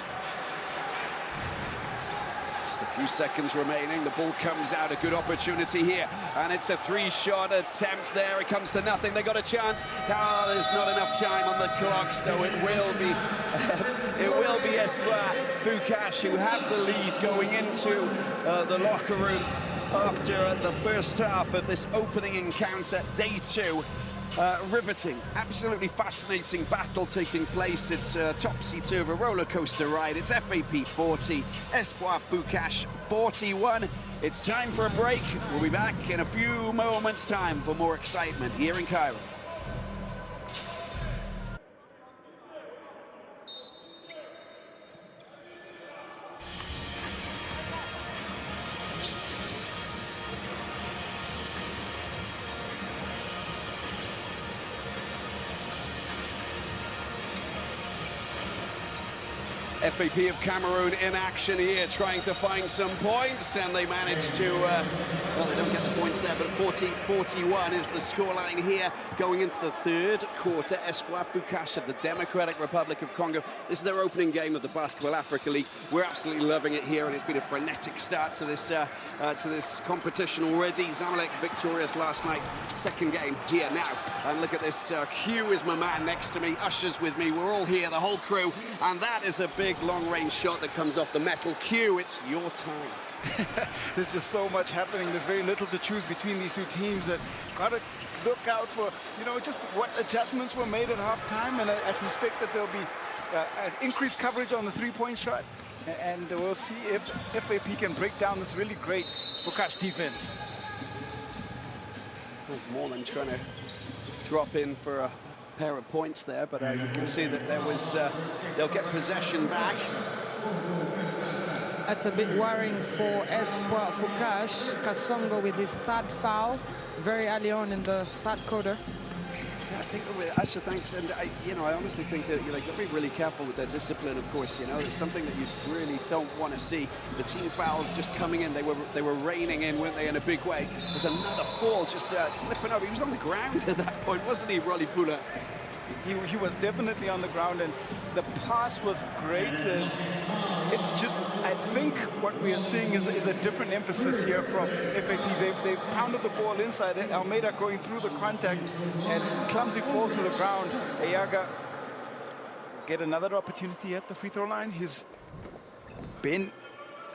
Few seconds remaining. The ball comes out. A good opportunity here, and it's a 3-shot attempt there. It comes to nothing. They got a chance. Oh, there's not enough time on the clock, so it will be Espoir Fukash who have the lead going into the locker room after the first half of this opening encounter, day 2. Riveting, absolutely fascinating battle taking place. It's a topsy-turvy roller coaster ride. It's FAP 40, Espoir Fukash 41. It's time for a break. We'll be back in a few moments' time for more excitement here in Cairo. FAP of Cameroon in action here, trying to find some points, and they managed to, well, they don't get the points there, but 14-41 is the scoreline here going into the third quarter. Espoir Fukash of the Democratic Republic of Congo. This is their opening game of the Basketball Africa League. We're absolutely loving it here, and it's been a frenetic start to this competition already. Zamalek victorious last night. Second game here now, and look at this. Q is my man next to me. Usher's with me. We're all here, the whole crew, and that is a big long-range shot that comes off the metal. Q, it's your time. There's just so much happening. There's very little to choose between these two teams. That got to look out for, you know, just what adjustments were made at halftime, and I suspect that there'll be an increased coverage on the three-point shot, and we'll see if FAP can break down this really great Fukash defense. There's Mormon trying to drop in for a pair of points there, but you can see that there was, they'll get possession back. That's a bit worrying for Espoir Fukash. Kasongo with his third foul very early on in the third quarter. Yeah, I think Asha, thanks, and I honestly think that they'll be really careful with their discipline. Of course, it's something that you really don't want to see. The team fouls just coming in. They were raining in, weren't they, in a big way. There's another fall, just slipping over. He was on the ground at that point, wasn't he, Rolly Fula? He was definitely on the ground, and the pass was great. It's just, I think what we are seeing is a different emphasis here from FAP. They pounded the ball inside. Almeida going through the contact, and clumsy fall to the ground. Ayaga get another opportunity at the free throw line. He's been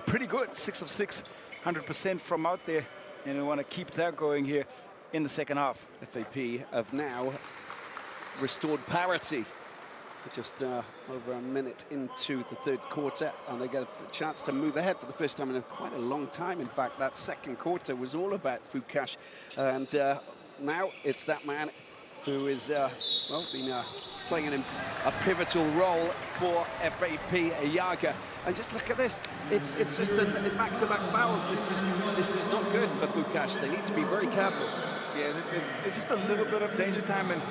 pretty good, 6 of 6, 100% from out there, and we want to keep that going here in the second half. FAP have now restored parity. Just over a minute into the third quarter, and they get a chance to move ahead for the first time in quite a long time. In fact, that second quarter was all about Fukash, and now it's that man who is well, been playing a pivotal role for FAP, Ayaga. And just look at this. It's just a back-to-back fouls. This is not good for Fukash. They need to be very careful. Yeah, it's just a little bit of danger time, and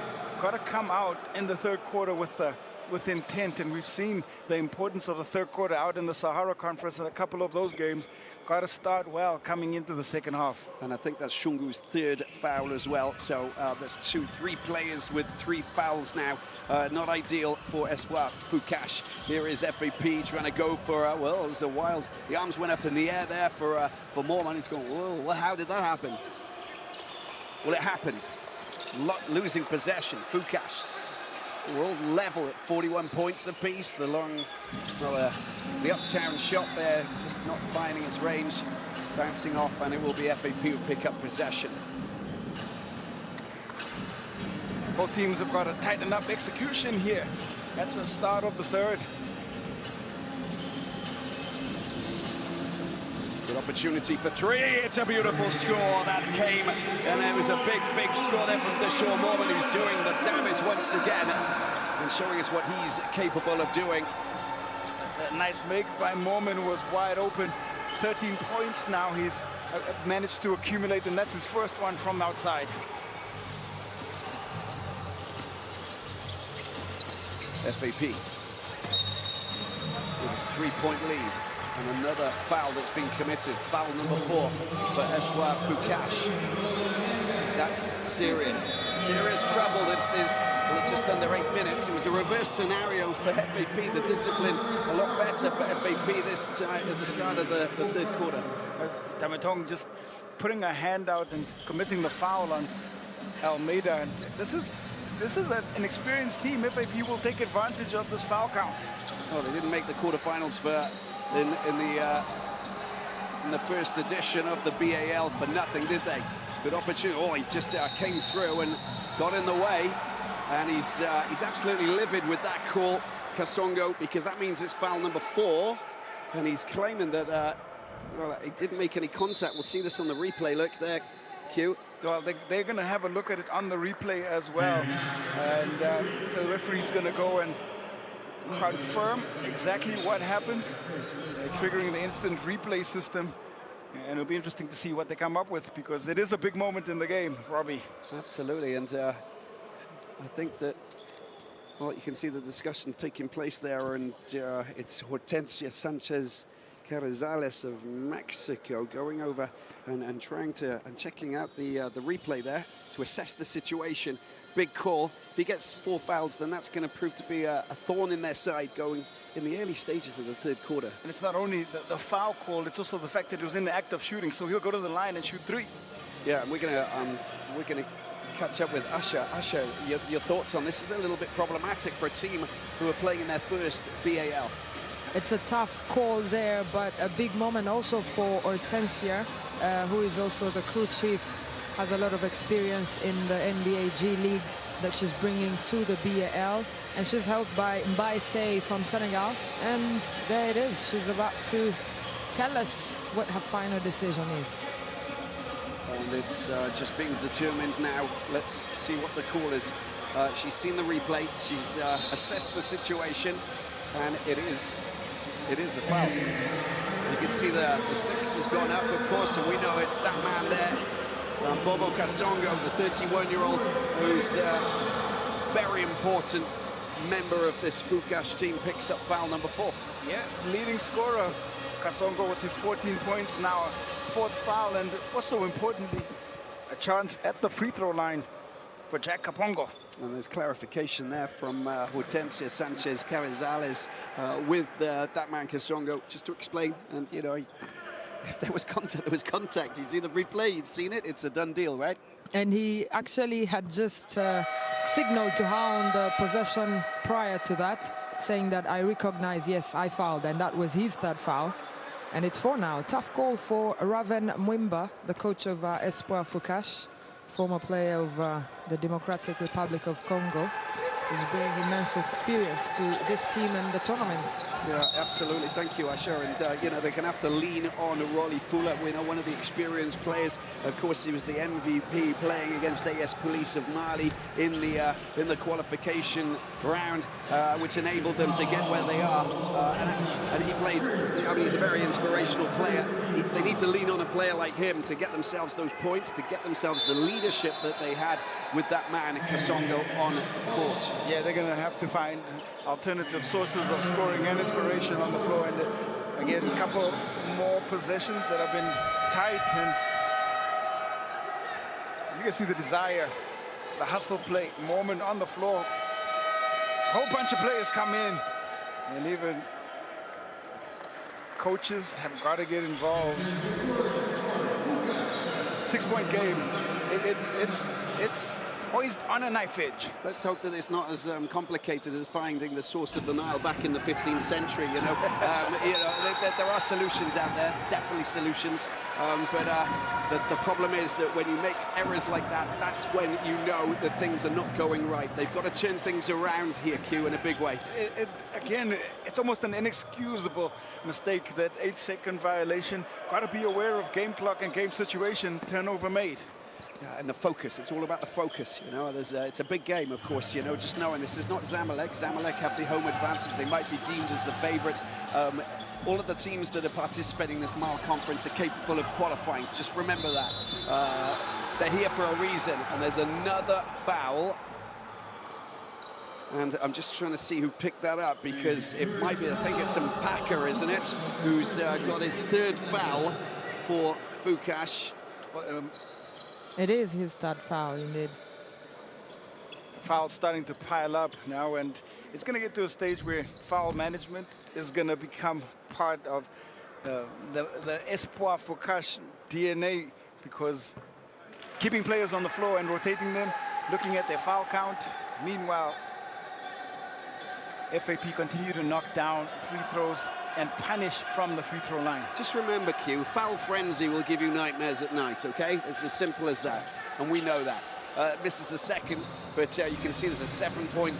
got to come out in the third quarter with intent, and we've seen the importance of the third quarter out in the Sahara Conference in a couple of those games. Got to start well coming into the second half. And I think that's Shungu's third foul as well. So that's 3 players with 3 fouls now. Not ideal for Espoir Fukash. Here is FAP trying to go for, well, it was a wild, the arms went up in the air there for Mormon. He's going, whoa, well, how did that happen? Well, it happened. Losing possession, Fukash. We're all level at 41 points apiece. The the uptown shot there, just not finding its range, bouncing off, and it will be FAP who pick up possession. Both teams have got to tighten up execution here at the start of the third. Good opportunity for 3. It's a beautiful score that came, and it was a big score there from Deshaun Mormon, who's doing the damage once again and showing us what he's capable of doing. That nice make by Mormon was wide open. 13 points now he's managed to accumulate, and that's his first one from outside. FAP with a 3-point lead. And another foul that's been committed, foul number 4 for Espoir Fukash. That's serious trouble. This is, well, just under 8 minutes. It was a reverse scenario for FAP. The discipline a lot better for FAP this time at the start of the third quarter. Tamatong just putting a hand out and committing the foul on Almeida. And this is an experienced team. FAP will take advantage of this foul count. Well, they didn't make the quarterfinals for in the first edition of the BAL for nothing, did they? Good opportunity. Oh, he just came through and got in the way, and he's absolutely livid with that call, Kasongo, because that means it's foul number 4, and he's claiming that well, he didn't make any contact. We'll see this on the replay. Look there, Q. Well, they're going to have a look at it on the replay as well, and the referee's going to go and confirm exactly what happened, triggering the instant replay system, and it'll be interesting to see what they come up with, because it is a big moment in the game, Robbie. Absolutely, and I think that Well, you can see the discussions taking place there, and it's Hortensia Sanchez Carrizales of Mexico going over and trying to and checking out the replay there to assess the situation. Big call. If he gets 4 fouls, then that's going to prove to be a thorn in their side going in the early stages of the third quarter. And it's not only the foul call, it's also the fact that he was in the act of shooting, so he'll go to the line and shoot 3. Yeah, and we're gonna catch up with Usher. Usher, your thoughts on this? Is it a little bit problematic for a team who are playing in their first BAL? It's a tough call there, but a big moment also for Hortensia, who is also the crew chief, has a lot of experience in the NBA G League that she's bringing to the BAL, and she's helped by Mbaise from Senegal, and there it is. She's about to tell us what her final decision is. And it's just being determined now. Let's see what the call is. She's seen the replay, she's assessed the situation, and it is a foul. You can see the 6 has gone up, of course, and we know it's that man there, Bobo Kasongo, the 31-year-old, who's a very important member of this Fukash team, picks up foul number 4. Yeah, leading scorer, Kasongo with his 14 points, now a 4th foul, and also importantly, a chance at the free throw line for Jack Kapongo. And there's clarification there from Hortensia Sanchez Carrizales with that man Kasongo, just to explain, and you know, if there was contact, there was contact. You see the replay, you've seen it, it's a done deal, right? And he actually had just signaled to her on the possession prior to that, saying that I recognize, yes, I fouled, and that was his 3rd foul. And it's 4 now. Tough call for Raven Mwimba, the coach of Espoir Fukash, former player of the Democratic Republic of Congo. He's bringing immense experience to this team and the tournament. Yeah, absolutely. Thank you, Usher. And, you know, they're going to have to lean on Rolly Fula. We know one of the experienced players. Of course, he was the MVP playing against AS Police of Mali in the qualification round, which enabled them to get where they are. And he played, I mean, he's a very inspirational player. They need to lean on a player like him to get themselves those points, to get themselves the leadership that they had with that man, Kasongo, on the court. Yeah, they're going to have to find alternative sources of scoring and inspiration on the floor. And again, a couple more possessions that have been tight. And you can see the desire, the hustle play moment on the floor. A whole bunch of players come in. And even coaches have got to get involved. 6-point game. It's poised on a knife edge. Let's hope that it's not as complicated as finding the source of the Nile back in the 15th century. You know, there are solutions out there, definitely solutions. But the problem is that when you make errors like that, that's when you know that things are not going right. They've got to turn things around here, Q, in a big way. Again, it's almost an inexcusable mistake, that 8-second violation. Got to be aware of game clock and game situation, turnover made. Yeah, and the focus, it's all about the focus, you know. It's a big game, of course, you know, just knowing this is not Zamalek. Zamalek have the home advantage. They might be deemed as the favourites. All of the teams that are participating in this BAL conference are capable of qualifying. Just remember that. They're here for a reason, and there's another foul. And I'm just trying to see who picked that up, because it might be, I think it's some Packer, isn't it, who's got his 3rd foul for Fukash. It is his 3rd foul, indeed. Fouls starting to pile up now, and it's going to get to a stage where foul management is going to become part of the Espoir Fukash DNA, because keeping players on the floor and rotating them, looking at their foul count. Meanwhile, FAP continue to knock down free throws and punish from the free throw line. Just remember, Q, foul frenzy will give you nightmares at night, okay? It's as simple as that, and we know that. Misses the 2nd, but you can see there's a 7-point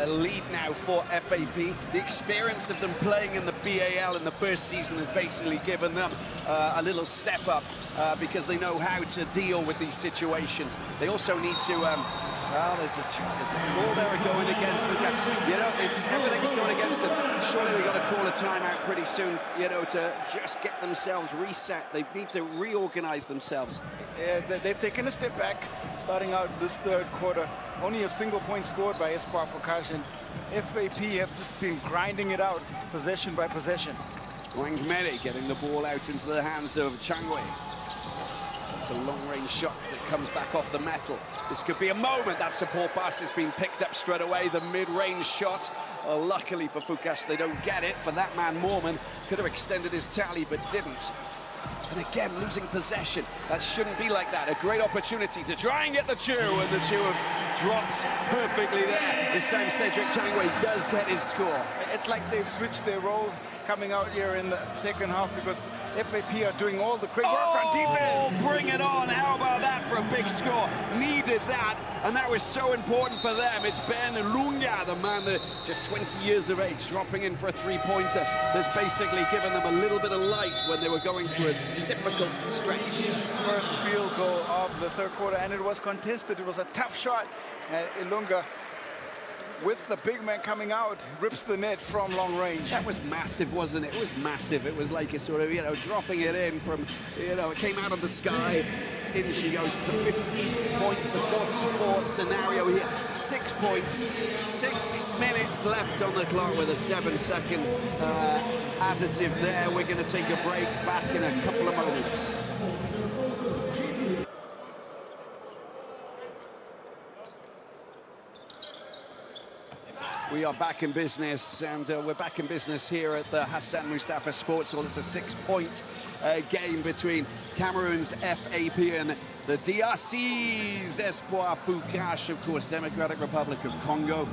lead now for FAP. The experience of them playing in the BAL in the first season has basically given them a little step up because they know how to deal with these situations. They also need to Well, there's a call there going against Fukash. You know, everything's going against them. Surely they've got to call a timeout pretty soon, you know, to just get themselves reset. They need to reorganize themselves. Yeah, they've taken a step back, starting out this third quarter. Only a single point scored by Espoir Fukash, and FAP have just been grinding it out, possession by possession. Wang Meri getting the ball out into the hands of Changwei. It's a long-range shot that comes back off the metal. This could be a moment. That support pass has been picked up straight away. The mid-range shot. Luckily for Fukash, they don't get it. For that man, Mormon could have extended his tally, but didn't. And again, losing possession. That shouldn't be like that. A great opportunity to try and get the two, and the two have dropped perfectly there. This time, Cedric Changwei does get his score. It's like they've switched their roles coming out here in the second half, because FAP are doing all the great work on defense. Bring it on. How about that for a big score? Needed that, and that was so important for them. It's Ben Lunga, the man that just 20 years of age, dropping in for a three-pointer that's basically given them a little bit of light when they were going through a difficult stretch. First field goal of the third quarter, and it was contested. It was a tough shot. Ilunga, with the big man coming out, rips the net from long range. That was massive, wasn't it? It was massive. It was like a sort of, you know, dropping it in from, you know, it came out of the sky. In she goes. It's a 50-point to 44 scenario here. 6 points, 6 minutes left on the clock with a 7-second additive there. We're going to take a break, back in a couple of moments. We are back in business, and we're back in business here at the Hassan Mustafa Sports Hall. It's a 6-point game between Cameroon's FAP and the DRC's Espoir Fukash, of course, Democratic Republic of Congo.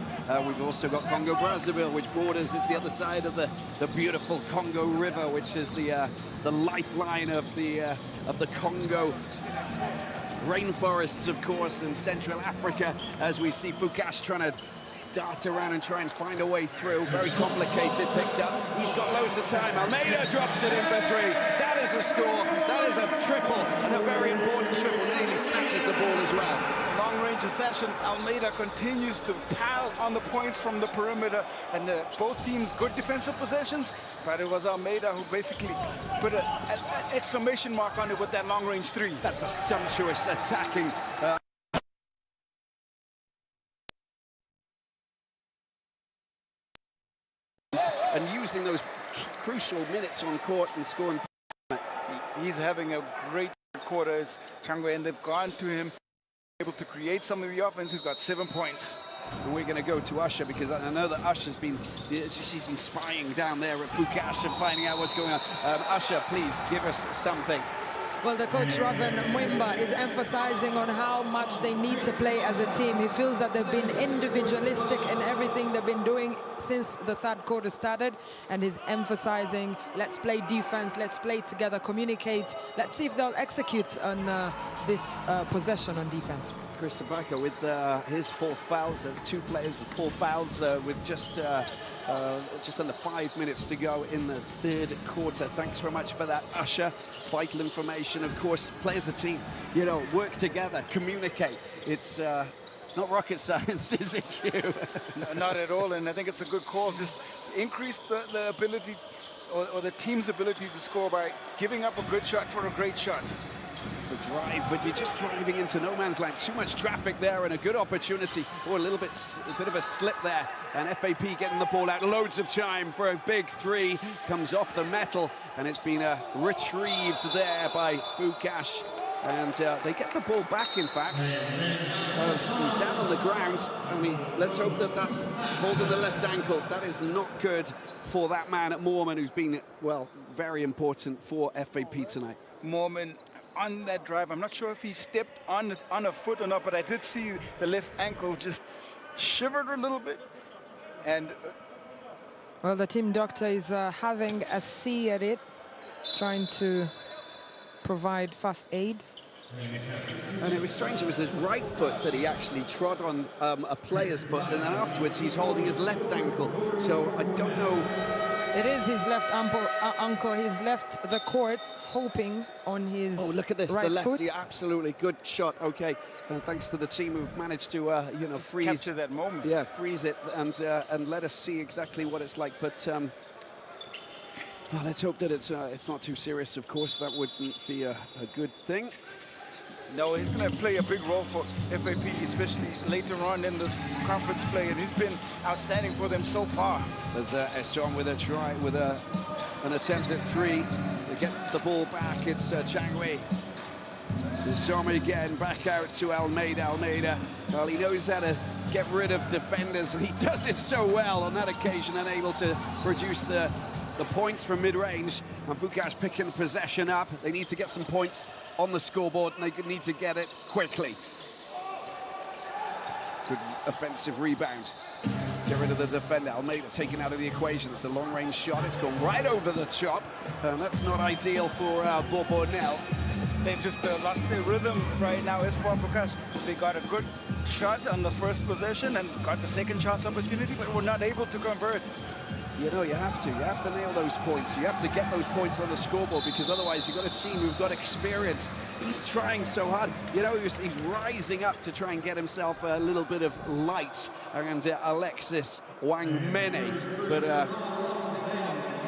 We've also got Congo Brazzaville, which borders, it's the other side of the beautiful Congo River, which is the lifeline of the Congo rainforests, of course, in Central Africa, as we see Fukash trying to dart around and try and find a way through. Very complicated, picked up. He's got loads of time. Almeida drops it in for three. That is a score. That is a triple, and a very important triple. Nearly snatches the ball as well. Long-range accession. Almeida continues to pile on the points from the perimeter, and both teams good defensive possessions, but it was Almeida who basically put an exclamation mark on it with that long-range three. That's a sumptuous attacking and using those crucial minutes on court and scoring. He's having a great quarter as Changwei, and they've gone to him, able to create some of the offense. He's got 7 points. And we're going to go to Usher, because I know that Usher's been, she's been spying down there at Fukash and finding out what's going on. Usher, please give us something. Well, the coach, Raven Mwimba, is emphasizing on how much they need to play as a team. He feels that they've been individualistic in everything they've been doing since the third quarter started, and he's emphasizing, let's play defense, let's play together, communicate. Let's see if they'll execute on this possession on defense. Chris Abaka with his 4 fouls. There's 2 players with 4 fouls with just under 5 minutes to go in the third quarter. Thanks very much for that, Usher. Vital information, of course. Play as a team, you know, work together, communicate. It's not rocket science, is it, Hugh? Not at all, and I think it's a good call. Just increase the ability, or the team's ability to score by giving up a good shot for a great shot. It's the drive, but you're just driving into no man's land. Too much traffic there, and a good opportunity, or a bit of a slip there. And FAP getting the ball out, loads of time for a big three. Comes off the metal, and it's been retrieved there by Fukash. And they get the ball back, in fact, as he's down on the ground. Let's hope that that's holding the left ankle. That is not good for that man at Mormon, who's been, well, very important for FAP tonight. Mormon on that drive, I'm not sure if he stepped on a foot or not, but I did see the left ankle just shivered a little bit. And well, the team doctor is having a see at it, trying to provide first aid. And it was strange, it was his right foot that he actually trod on a player's foot, and then afterwards he's holding his left ankle. So I don't know It is his left ankle. He's left the court hoping on his Oh, look at this, right the lefty, foot. absolutely good shot. Okay, and thanks to the team who've managed to, you know, freeze. Capture that moment. Yeah, freeze it and let us see exactly what it's like. But well, let's hope that it's not too serious. Of course, that wouldn't be a good thing. No, he's going to play a big role for FAP, especially later on in this conference play, and he's been outstanding for them so far. There's Espoir with a try, with an attempt at three. They get the ball back. It's Changwei. Espoir again, back out to Almeida. Almeida, well, he knows how to get rid of defenders, and he does it so well on that occasion, and able to produce the points from mid-range. And Fukash picking possession up. They need to get some points on the scoreboard, and they need to get it quickly. Good offensive rebound. Get rid of the defender. Almeida taken out of the equation. It's a long-range shot. It's gone right over the top, and that's not ideal for Bourbonnel. They've just lost their rhythm right now. Espoir Fukash, they got a good shot on the first possession and got the second chance opportunity, but were not able to convert. You know, you have to nail those points. You have to get those points on the scoreboard, because otherwise you've got a team who've got experience. He's trying so hard. You know, he's rising up to try and get himself a little bit of light around Alexis Wangmene. But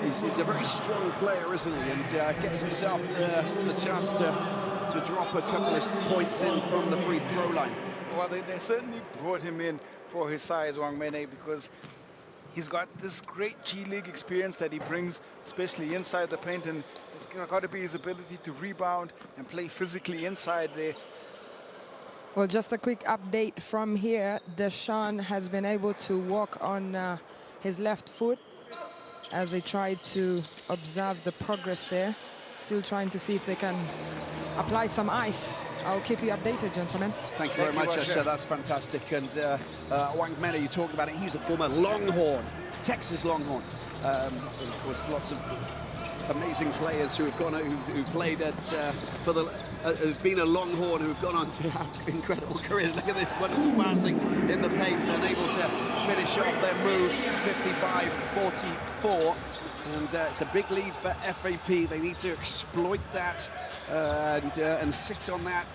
he's a very strong player, isn't he? And gets himself the chance to drop a couple of points in from the free throw line. Well, they certainly brought him in for his size, Wangmene, because he's got this great G-League experience that he brings, especially inside the paint, and it's got to be his ability to rebound and play physically inside there. Well, just a quick update from here. Deshaun has been able to walk on his left foot as they try to observe the progress there. Still trying to see if they can apply some ice. I'll keep you updated, gentlemen. Thank you very much, Asha. That's fantastic. And Wangmene, you talked about it. He's a former Longhorn, Texas Longhorn. Of course, lots of amazing players who have gone, who played at who've been a Longhorn, who've gone on to have incredible careers. Look at this wonderful passing in the paint, unable to finish off their move. 55-44. And it's a big lead for FAP. They need to exploit that and sit on that.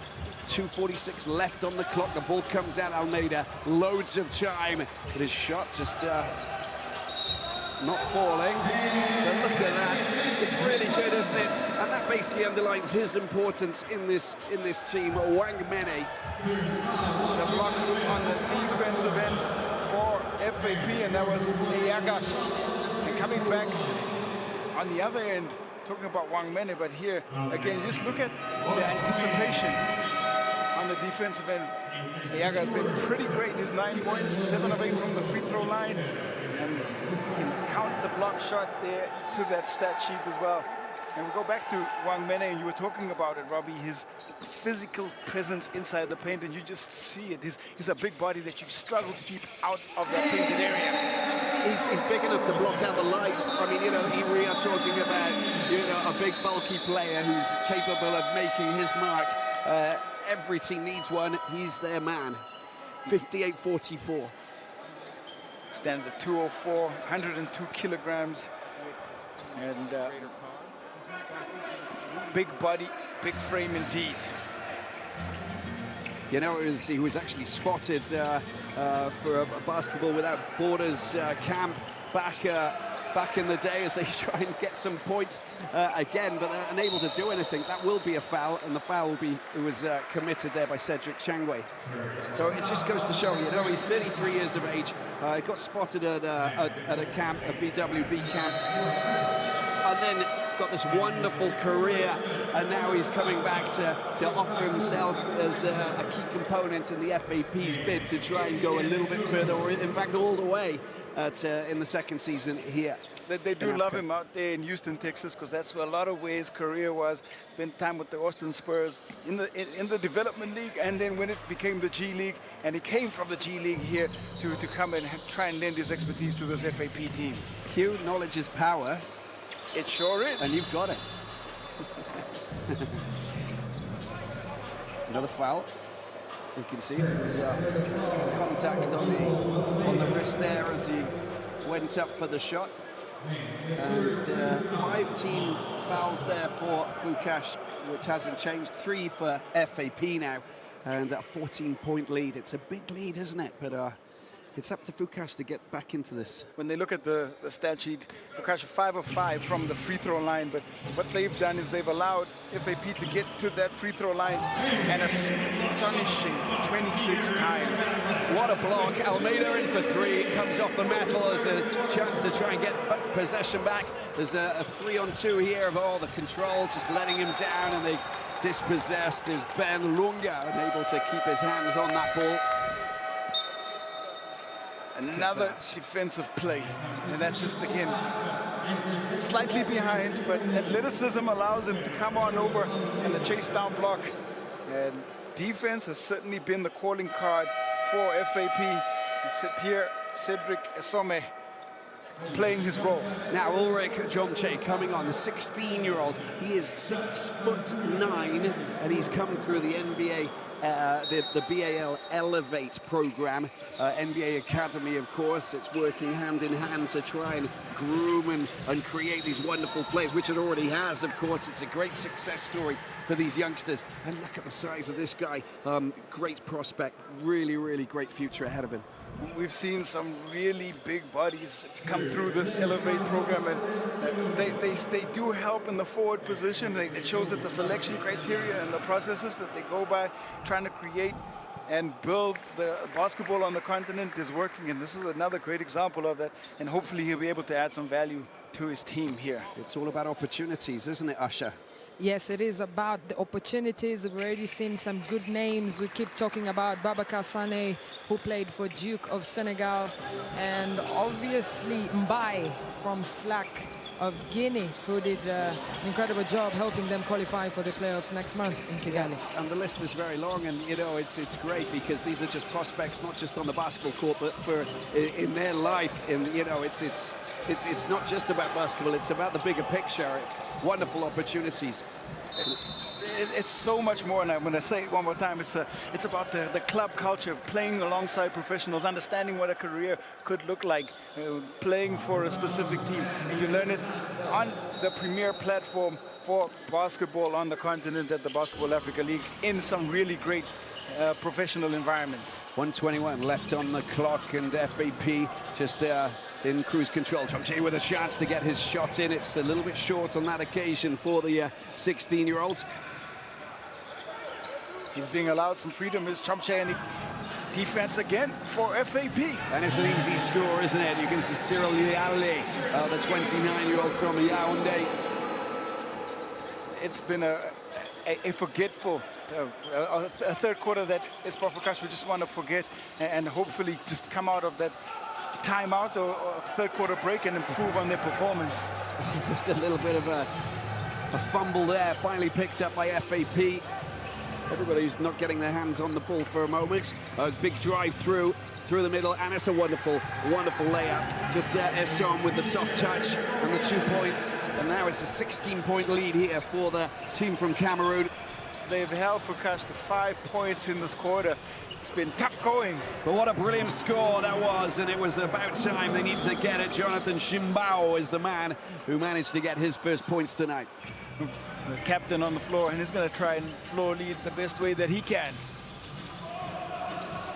2:46 left on the clock. The ball comes out. Almeida, loads of time, but his shot just not falling. But look at that. It's really good, isn't it? And that basically underlines his importance in this team. Wangmene. The block on the defensive end for FAP, and that was Eyaga. And coming back on the other end, talking about Wangmene, but here, again, just look at the anticipation on the defensive end. Eyaga has been pretty great. His 9 points, 7 of 8 from the free throw line. And you can count the block shot there to that stat sheet as well. And we go back to Wangmene, and you were talking about it, Robbie, his physical presence inside the paint, and you just see it. He's a big body that you struggle to keep out of that painted area. He's big enough to block out the light. I mean, you know, we are talking about, you know, a big bulky player who's capable of making his mark. Every team needs one. He's their man. 58-44. Stands at 204, 102 kilograms. And big body, big frame indeed. You know, he was actually spotted for a Basketball Without Borders camp back in the day as they try and get some points again, but they're unable to do anything. That will be a foul, and the foul was committed there by Cedric Changwei. So it just goes to show, you know, he's 33 years of age. Got spotted at a camp, a BWB camp, and then got this wonderful career, and now he's coming back to offer himself as a key component in the FAP's bid to try and go a little bit further, or in fact all the way in the second season here. They do love him out there in Houston, Texas, because that's where a lot of ways career was. Spent time with the Austin Spurs in the development league, and then when it became the G League, and he came from the G League here to come and try and lend his expertise to this FAP team. Q, knowledge is power. It sure is. And you've got it. Another foul. You can see there was contact on the wrist there as he went up for the shot. And 5 team fouls there for Fukash, which hasn't changed. 3 for FAP now, and a 14-point lead. It's a big lead, isn't it? But it's up to Fukash to get back into this. When they look at the stat sheet, Fukash 5 of 5 from the free throw line, but what they've done is they've allowed FAP to get to that free throw line an astonishing 26 times. What a block. Almeida in for 3. Comes off the metal as a chance to try and get possession back. There's a 3-on-2 here of all the control, just letting him down, and they dispossessed is Ben Lunga, unable to keep his hands on that ball. Another defensive play, and that's just, again, slightly behind, but athleticism allows him to come on over and the chase down block. And defense has certainly been the calling card for FAP. Here, Cedric Esome playing his role. Now Ulrich Jomche coming on, the 16-year-old. He is 6'9", and he's come through the NBA, the BAL Elevate program, NBA Academy, of course. It's working hand in hand to try and groom and create these wonderful players, which it already has, of course. It's a great success story for these youngsters. And look at the size of this guy. Great prospect, really, really great future ahead of him. We've seen some really big bodies come through this Elevate program, and they do help in the forward position. It shows that the selection criteria and the processes that they go by trying to create and build the basketball on the continent is working, and this is another great example of that, and hopefully he'll be able to add some value to his team here. It's all about opportunities, isn't it, Usher? Yes, it is about the opportunities. We've already seen some good names. We keep talking about Babacar Sané, who played for Duke of Senegal, and obviously Mbaye from Slack of Guinea, who did an incredible job helping them qualify for the playoffs next month in Kigali. And the list is very long, and you know it's great because these are just prospects, not just on the basketball court, but for in their life. And you know, it's not just about basketball; it's about the bigger picture. Wonderful opportunities. It's so much more, and I'm going to say it one more time, it's about the club culture, playing alongside professionals, understanding what a career could look like, playing for a specific team, and you learn it on the premier platform for basketball on the continent at the Basketball Africa League in some really great professional environments. 1:21 left on the clock, and FAP just in cruise control. Jomche with a chance to get his shot in. It's a little bit short on that occasion for the 16-year-old. He's being allowed some freedom, is Chomche, and defense again for FAP. And it's an easy score, isn't it? You can see Cyril Liale, the 29-year-old from Yaoundé. It's been a forgetful a third quarter that Espoir Fukash we just want to forget, and hopefully just come out of that timeout or third quarter break and improve on their performance. There's a little bit of a fumble there, finally picked up by FAP. Everybody's not getting their hands on the ball for a moment. A big drive through the middle, and it's a wonderful, wonderful layup. Just Essom with the soft touch and the 2 points. And now it's a 16-point lead here for the team from Cameroon. They've held Fukash to 5 points in this quarter. It's been tough going. But what a brilliant score that was, and it was about time they needed to get it. Jonathan Shimbao is the man who managed to get his first points tonight. The captain on the floor, and he's going to try and floor lead the best way that he can.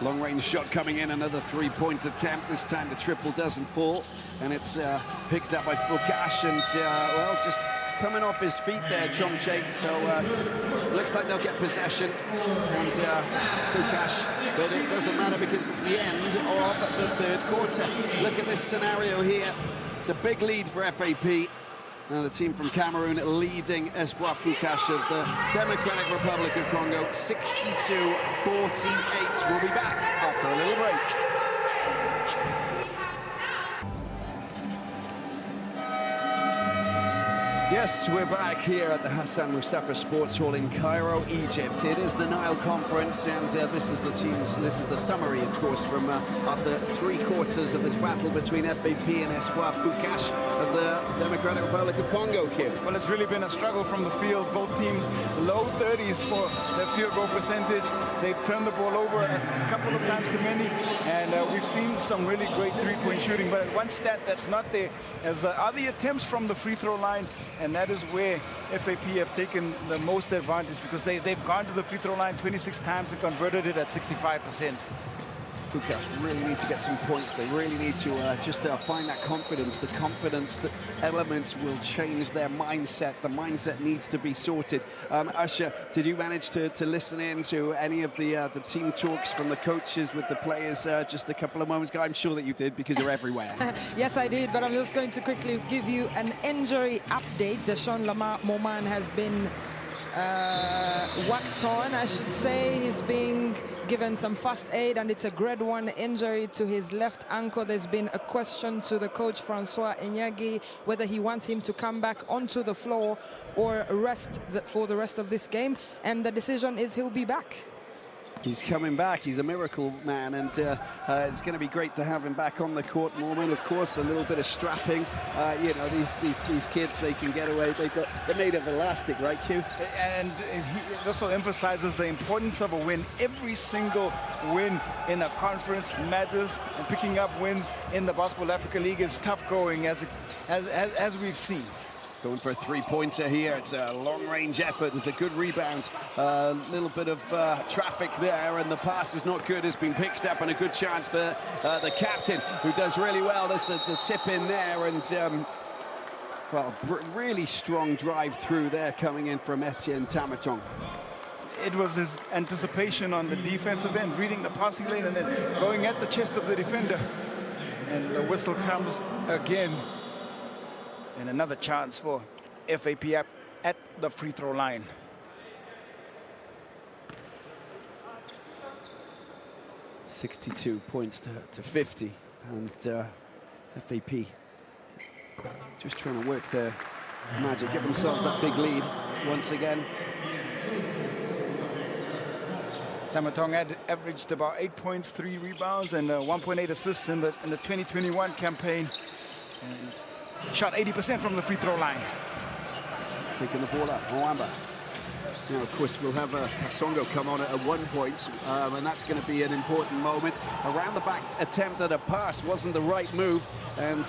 Long-range shot coming in, another 3-point attempt. This time the triple doesn't fall, and it's picked up by Fukash, and well, just coming off his feet there, Jomche. So looks like they'll get possession, and Fukash, but it doesn't matter because it's the end of the third quarter. Look at this scenario here. It's a big lead for FAP. Now the team from Cameroon leading Espoir Fukash of the Democratic Republic of Congo 62-48. We'll be back after a little break. Yes, we're back here at the Hassan Mustafa Sports Hall in Cairo, Egypt. It is the Nile Conference, and this is the summary, of course, from after 3 quarters of this battle between FAP and Espoir Fukash of the Democratic Republic of Congo, Q. Well, it's really been a struggle from the field. Both teams low 30s for their field goal percentage. They've turned the ball over a couple of times too many, and we've seen some really great three-point shooting. But one stat that's not there is are the attempts from the free throw line, and that is where FAP have taken the most advantage, because they've gone to the free throw line 26 times and converted it at 65%. Fukash really need to get some points. They really need to just find that confidence. The confidence that element will change their mindset. The mindset needs to be sorted. Usher, did you manage to listen in to any of the team talks from the coaches with the players just a couple of moments ago? I'm sure that you did, because you're everywhere. Yes, I did, but I'm just going to quickly give you an injury update. Deshaun Lamar Moman has been whacked on, I should say. He's being given some first aid, and it's a grade 1 injury to his left ankle. There's been a question to the coach, Francois Inyagi, whether he wants him to come back onto the floor or rest for the rest of this game, and the decision is he'll be back. He's coming back. He's a miracle man, and it's going to be great to have him back on the court. Norman, of course, a little bit of strapping. You know, these kids, they can get away. They're made of elastic, right, Q? And he also emphasizes the importance of a win. Every single win in a conference matters, and picking up wins in the Basketball Africa League is tough going, as we've seen. Going for a three-pointer here. It's a long-range effort. There's a good rebound. A little bit of traffic there, and the pass is not good. It's been picked up, and a good chance for the captain, who does really well. There's the tip in there, and well, really strong drive through there coming in from Etienne Tamatong. It was his anticipation on the defensive end, reading the passing lane and then going at the chest of the defender. And the whistle comes again. And another chance for FAP at the free throw line. $62 points to 50, and FAP just trying to work their magic, get themselves that big lead once again. Tamatong had averaged about 8 points, 3 rebounds, and 1.8 assists in the 2021 campaign. And shot 80% from the free throw line. Taking the ball up, Mwamba. Now, of course, we'll have Kasongo come on at 1 point, and that's going to be an important moment. Around the back attempt at a pass wasn't the right move, and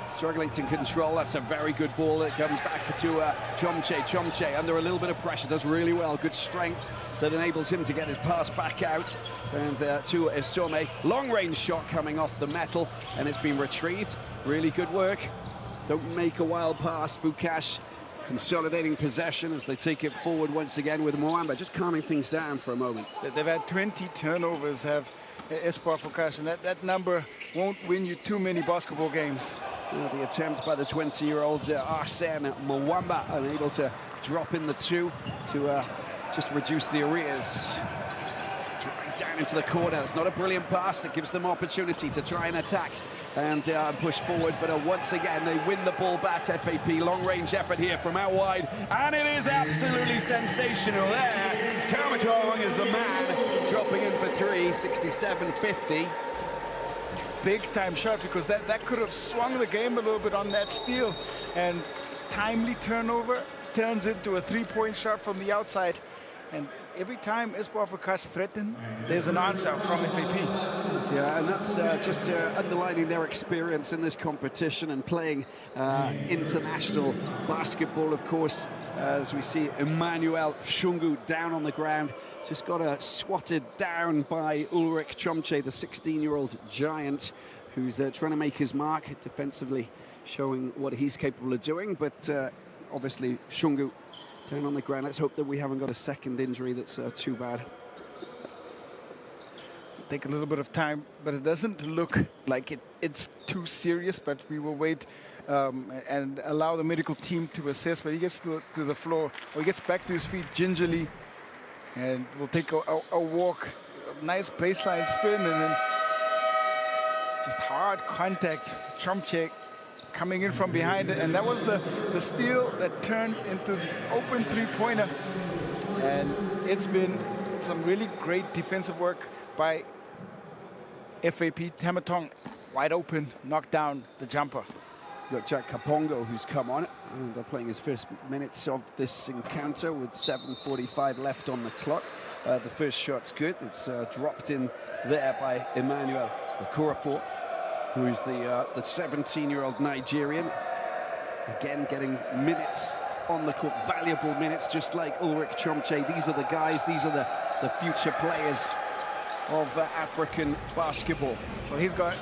struggling to control. That's a very good ball that comes back to Chomche. Chomche, under a little bit of pressure, does really well. Good strength that enables him to get his pass back out. And to Esome, long-range shot coming off the metal, and it's been retrieved. Really good work. Don't make a wild pass. Fukash consolidating possession as they take it forward once again with Mwamba, just calming things down for a moment. They've had 20 turnovers, have Espoir Fukash, and that number won't win you too many basketball games. The attempt by the 20-year-old Arsene Mwamba, unable to drop in the 2 to just reduce the arrears. Right down into the corner. It's not a brilliant pass. It gives them opportunity to try and attack and push forward, but once again they win the ball back. FAP, long-range effort here from out wide, and it is absolutely sensational there. Tamatong is the man, dropping in for 3, 67-50. Big-time shot, because that could have swung the game a little bit on that steal, and timely turnover turns into a 3-point shot from the outside. And every time Espoir Fukash threaten, there's an answer from FAP. Yeah, and that's just underlining their experience in this competition and playing international basketball, of course, as we see Emmanuel Shungu down on the ground. Just got swatted down by Ulrich Chomche, the 16-year-old giant, who's trying to make his mark defensively, showing what he's capable of doing. But obviously, Shungu down on the ground. Let's hope that we haven't got a second injury that's too bad. Take a little bit of time, but it doesn't look like it's too serious. But we will wait and allow the medical team to assess. But he gets to the floor, or he gets back to his feet gingerly, and we'll take a walk, a nice baseline spin, and then just hard contact. Chomche coming in from behind it, and that was the steal that turned into the open three-pointer. And it's been some really great defensive work by FAP. Tamatong wide open, knocked down the jumper. You've got Jack Kapongo, who's come on, and they're playing his first minutes of this encounter with 7:45 left on the clock. The first shot's good. It's dropped in there by Emmanuel Okorafor, who is the 17-year-old Nigerian. Again, getting minutes on the court, valuable minutes, just like Ulrich Chomche. These are the guys, these are the future players of African basketball. So he's got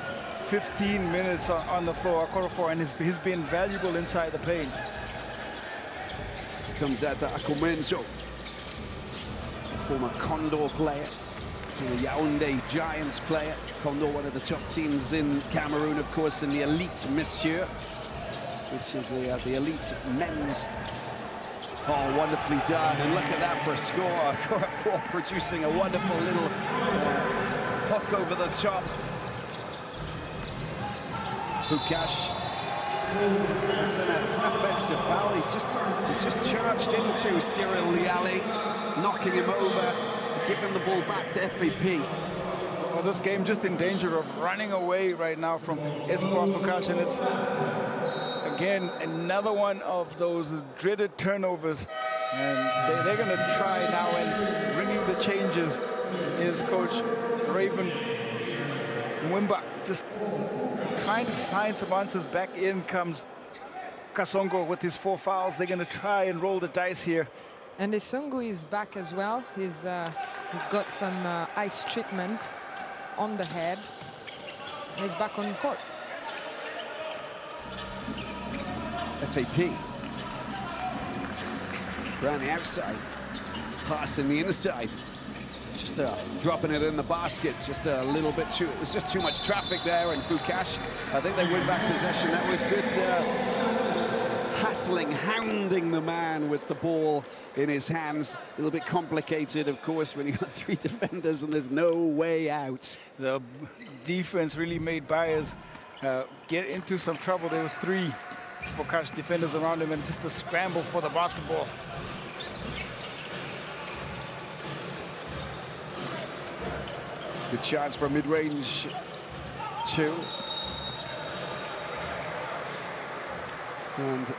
15 minutes on the floor, Okorafor, and he's been valuable inside the paint. Comes out to Akumenzo, a former Condor player, the Yaoundé Giants player. Condor, one of the top teams in Cameroon, of course, in the elite Monsieur, which is the elite men's. Oh, wonderfully done, and look at that for a score. Okorafor producing a wonderful little hook over the top. Fukash. It's an offensive foul. He's just charged into Cyril Liali, knocking him over, giving the ball back to FAP. Well, this game just in danger of running away right now from Espoir Fukash, and it's again another one of those dreaded turnovers, and they're going to try now, and bringing the changes is Coach Raven Mwimba, just trying to find some answers. Back in comes Kasongo with his 4 fouls. They're going to try and roll the dice here. And Isungu is back as well. He's got some ice treatment on the head. He's back on court. FAP around the outside, passing the inside, just dropping it in the basket, just a little bit too, there's just too much traffic there, and Fukash, I think they win back possession. That was good hassling, hounding the man with the ball in his hands. A little bit complicated, of course, when you got 3 defenders and there's no way out. The defense really made Byers get into some trouble. There were 3 Fukash defenders around him, and just a scramble for the basketball. Good chance for a mid-range 2. And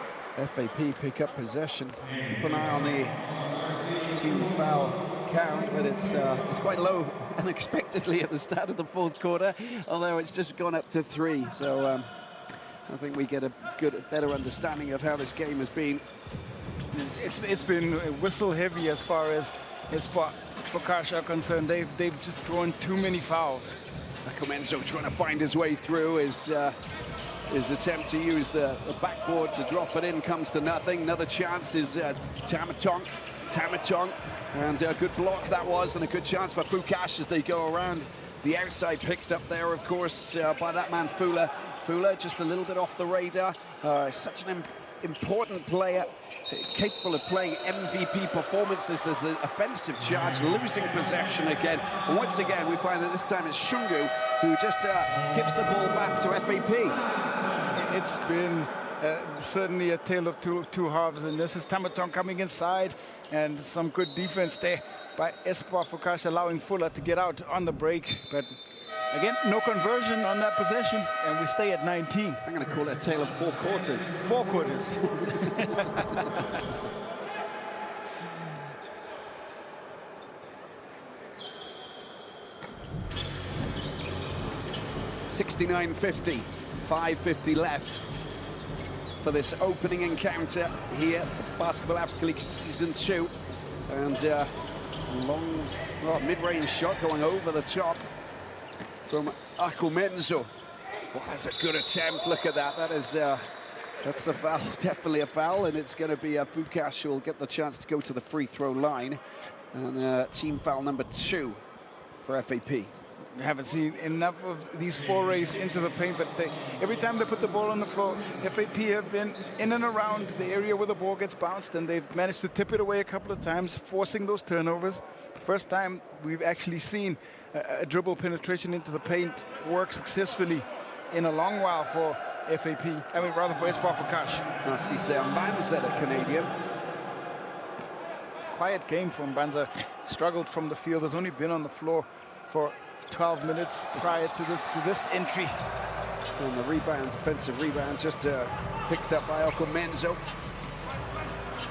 FAP pick up possession. Keep an eye on the team foul count, but it's quite low unexpectedly at the start of the 4th quarter, although it's just gone up to 3. So I think we get a better understanding of how this game has been. It's been whistle heavy as far as Fukash are concerned. They've just drawn too many fouls. Comenzo trying to find his way through. His attempt to use the backboard to drop it in comes to nothing. Another chance is Tamatong, and a good block that was, and a good chance for Fukash as they go around the outside, picked up there, of course, by that man Fula. Fula just a little bit off the radar. Such an important player, capable of playing MVP performances. There's the offensive charge, losing possession again. And once again, we find that this time it's Shungu who just gives the ball back to FAP. It's been certainly a tale of two halves, and this is Tamatong coming inside, and some good defense there by Espoir Fukash, allowing Fuller to get out on the break. But again, no conversion on that possession, and we stay at 19. I'm going to call it a tale of 4 quarters. 4 quarters. $69.50, 5:50 left for this opening encounter here at Basketball Africa League Season 2. And long mid-range shot going over the top from Akumenzo. Well, that's a good attempt. Look at that. That's a foul, definitely a foul, and it's going to be Fukash who will get the chance to go to the free throw line. And team foul number 2 for FAP. We haven't seen enough of these forays into the paint, but every time they put the ball on the floor, FAP have been in and around the area where the ball gets bounced, and they've managed to tip it away a couple of times, forcing those turnovers. First time we've actually seen a dribble penetration into the paint work successfully in a long while for FAP. I mean, rather for Espoir Fukash. Narcisse Mbanza, the Canadian. Quiet game from Mbanza. Struggled from the field. Has only been on the floor for 12 minutes prior to this entry. And the rebound, defensive rebound, just picked up by Oko Menzo.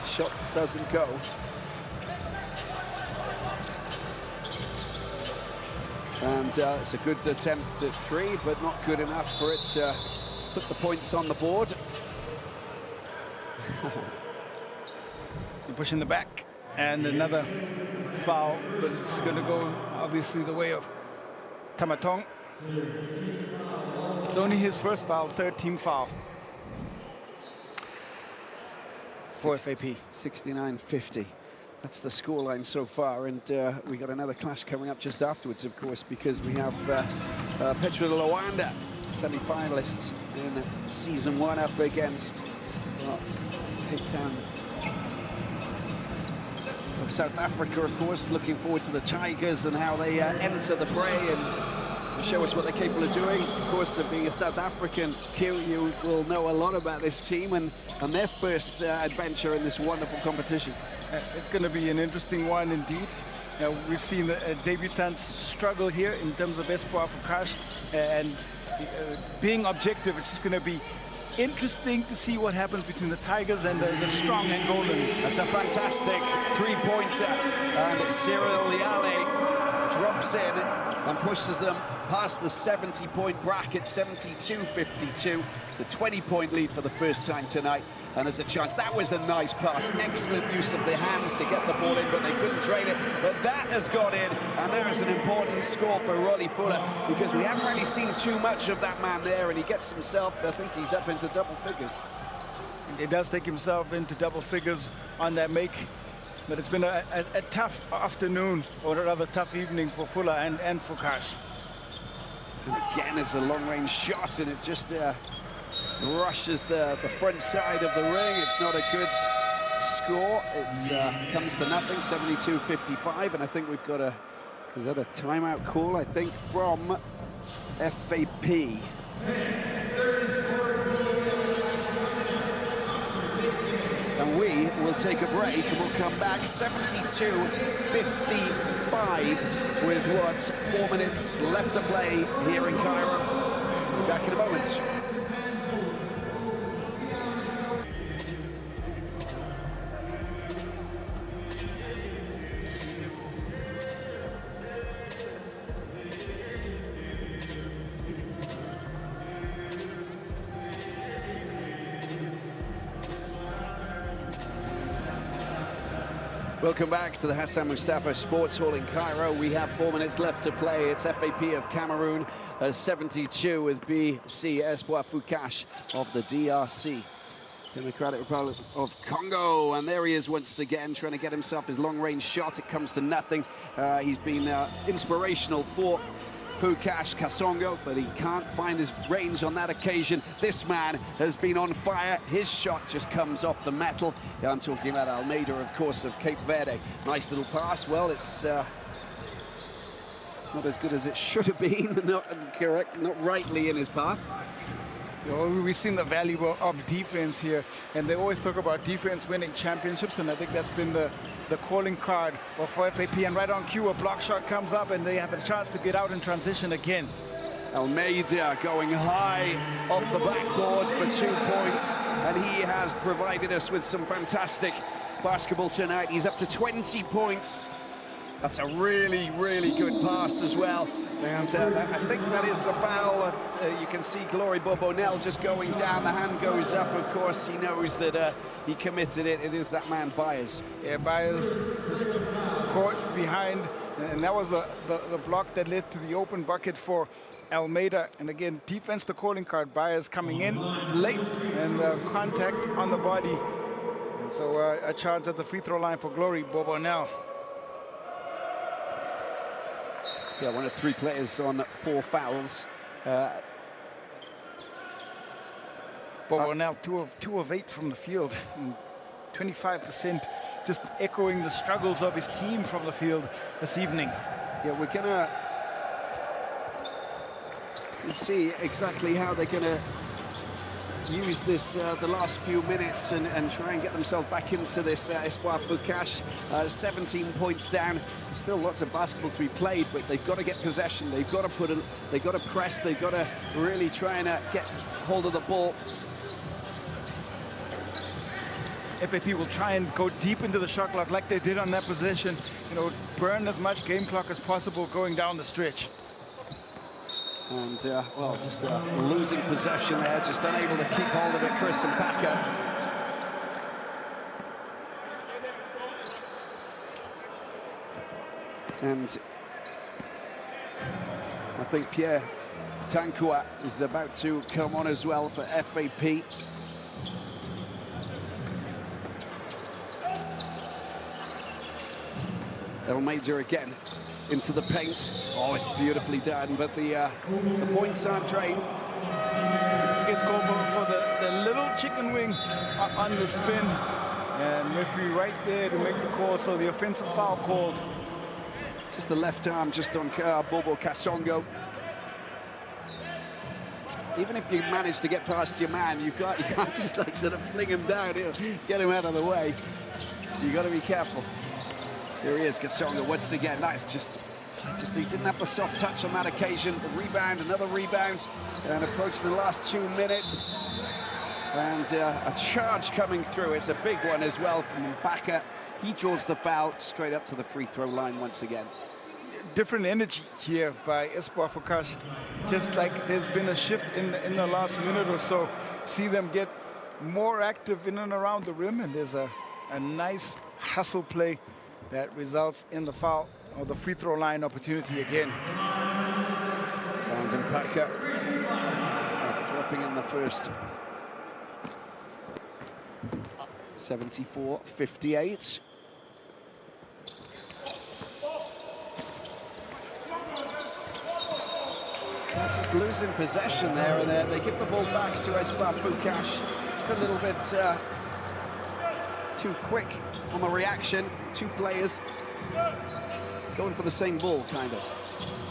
Shot doesn't go. And it's a good attempt at three, but not good enough for it to put the points on the board. Pushing the back, and another foul, but it's going to go obviously the way of Tamatong. It's only his first foul, third team foul for FAP. 69-50. That's the scoreline so far, and we got another clash coming up just afterwards, of course, because we have Petro de Rwanda, semi-finalists in season one, up against Cape Town of South Africa, of course. Looking forward to the Tigers and how they enter the fray and show us what they're capable of doing. Of course, being a South African, Kiri, you will know a lot about this team and their first adventure in this wonderful competition. It's going to be an interesting one indeed. We've seen the debutants struggle here in terms of Espoir Fukash, and being objective, it's just going to be interesting to see what happens between the Tigers and the strong Angolans. That's a fantastic three-pointer, and Cyril Liale drops in and pushes them past the 70-point bracket, 72-52. It's a 20-point lead for the first time tonight, and there's a chance. That was a nice pass, excellent use of the hands to get the ball in, but they couldn't drain it. But that has gone in, and there is an important score for Rolly Fuller, because we haven't really seen too much of that man there, and he gets himself, I think he's up into double figures. He does take himself into double figures on that make. But it's been a tough afternoon, or a rather tough evening for Fuller and Fukash. And again, it's a long-range shot, and it just rushes the front side of the ring. It's not a good score. It comes to nothing, 72-55, and I think we've got is that a timeout call, I think, from FAP. And we will take a break, and we'll come back 72-55 with 4 minutes left to play here in Cairo. We'll be back in a moment. Welcome back to the Hassan Mustafa Sports Hall in Cairo. We have 4 minutes left to play. It's FAP of Cameroon, 72 with BC Espoir Fukash of the DRC. Democratic Republic of Congo, and there he is once again, trying to get himself his long-range shot. It comes to nothing. He's been inspirational for Fukash Kasongo, but he can't find his range on that occasion. This man has been on fire. His shot just comes off the metal. Yeah, I'm talking about Almeida, of course, of Cape Verde. Nice little pass. Well, it's not as good as it should have been. Not correct, not rightly in his path. We've seen the value of defense here, and they always talk about defense winning championships, and I think that's been the calling card for FAP. And right on cue, a block shot comes up, and they have a chance to get out in transition again. Almeida going high off the backboard for 2 points, and he has provided us with some fantastic basketball tonight. He's up to 20 points. That's a really, really good pass as well. And I think that is a foul. You can see Glory Bobonel just going down. The hand goes up, of course. He knows that he committed it. It is that man, Byers. Yeah, Byers was caught behind, and that was the block that led to the open bucket for Almeida. And again, defense, the calling card. Byers coming in late, and contact on the body. And so a chance at the free throw line for Glory Bobonel. Yeah, one of 3 players on 4 fouls. Bobonel, 2 of 8 from the field, 25%, just echoing the struggles of his team from the field this evening. Yeah, we're gonna see exactly how they're gonna use this the last few minutes and try and get themselves back into this Espoir Fukash. 17 points down. Still lots of basketball to be played, but they've got to get possession. They've got to they've got to press. They've got to really try and get hold of the ball. FAP will try and go deep into the shot clock like they did on that possession. You know, burn as much game clock as possible going down the stretch. And, well, just losing possession there, just unable to keep hold of it, Chris and Packer. And I think Pierre Tankua is about to come on as well for FAP. Elmader again into the paint. Oh, it's beautifully done, but the points aren't drained. It's called for the little chicken wing on the spin. And referee right there to make the call, so the offensive foul called. Just the left arm just on Bobo Kasongo. Even if you manage to get past your man, you can't just like sort of fling him down here, get him out of the way. You got to be careful. Here he is, Kasongo, once again. That's just he didn't have the soft touch on that occasion. The rebound, another rebound, and approaching the last 2 minutes. And a charge coming through. It's a big one as well from Mbaka. He draws the foul straight up to the free throw line once again. Different energy here by Espoir Fukash. Just like there's been a shift in the last minute or so. See them get more active in and around the rim, and there's a nice hustle play that results in the foul or the free throw line opportunity again. And Mbaka dropping in the first. 74-58. Just losing possession there, and they give the ball back to Espoir Fukash. Just a little bit too quick on the reaction. Two players going for the same ball, kind of.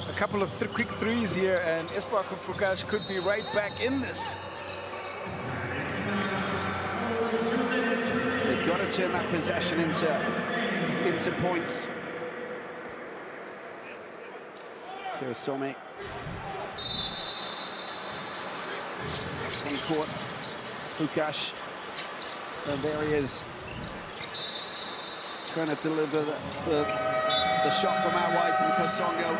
A couple of quick threes here, and Espoir Fukash could be right back in this. They've got to turn that possession into points. Kurosome. In court, Fukash, and there he is, trying to deliver the shot from out wide from Kasongo.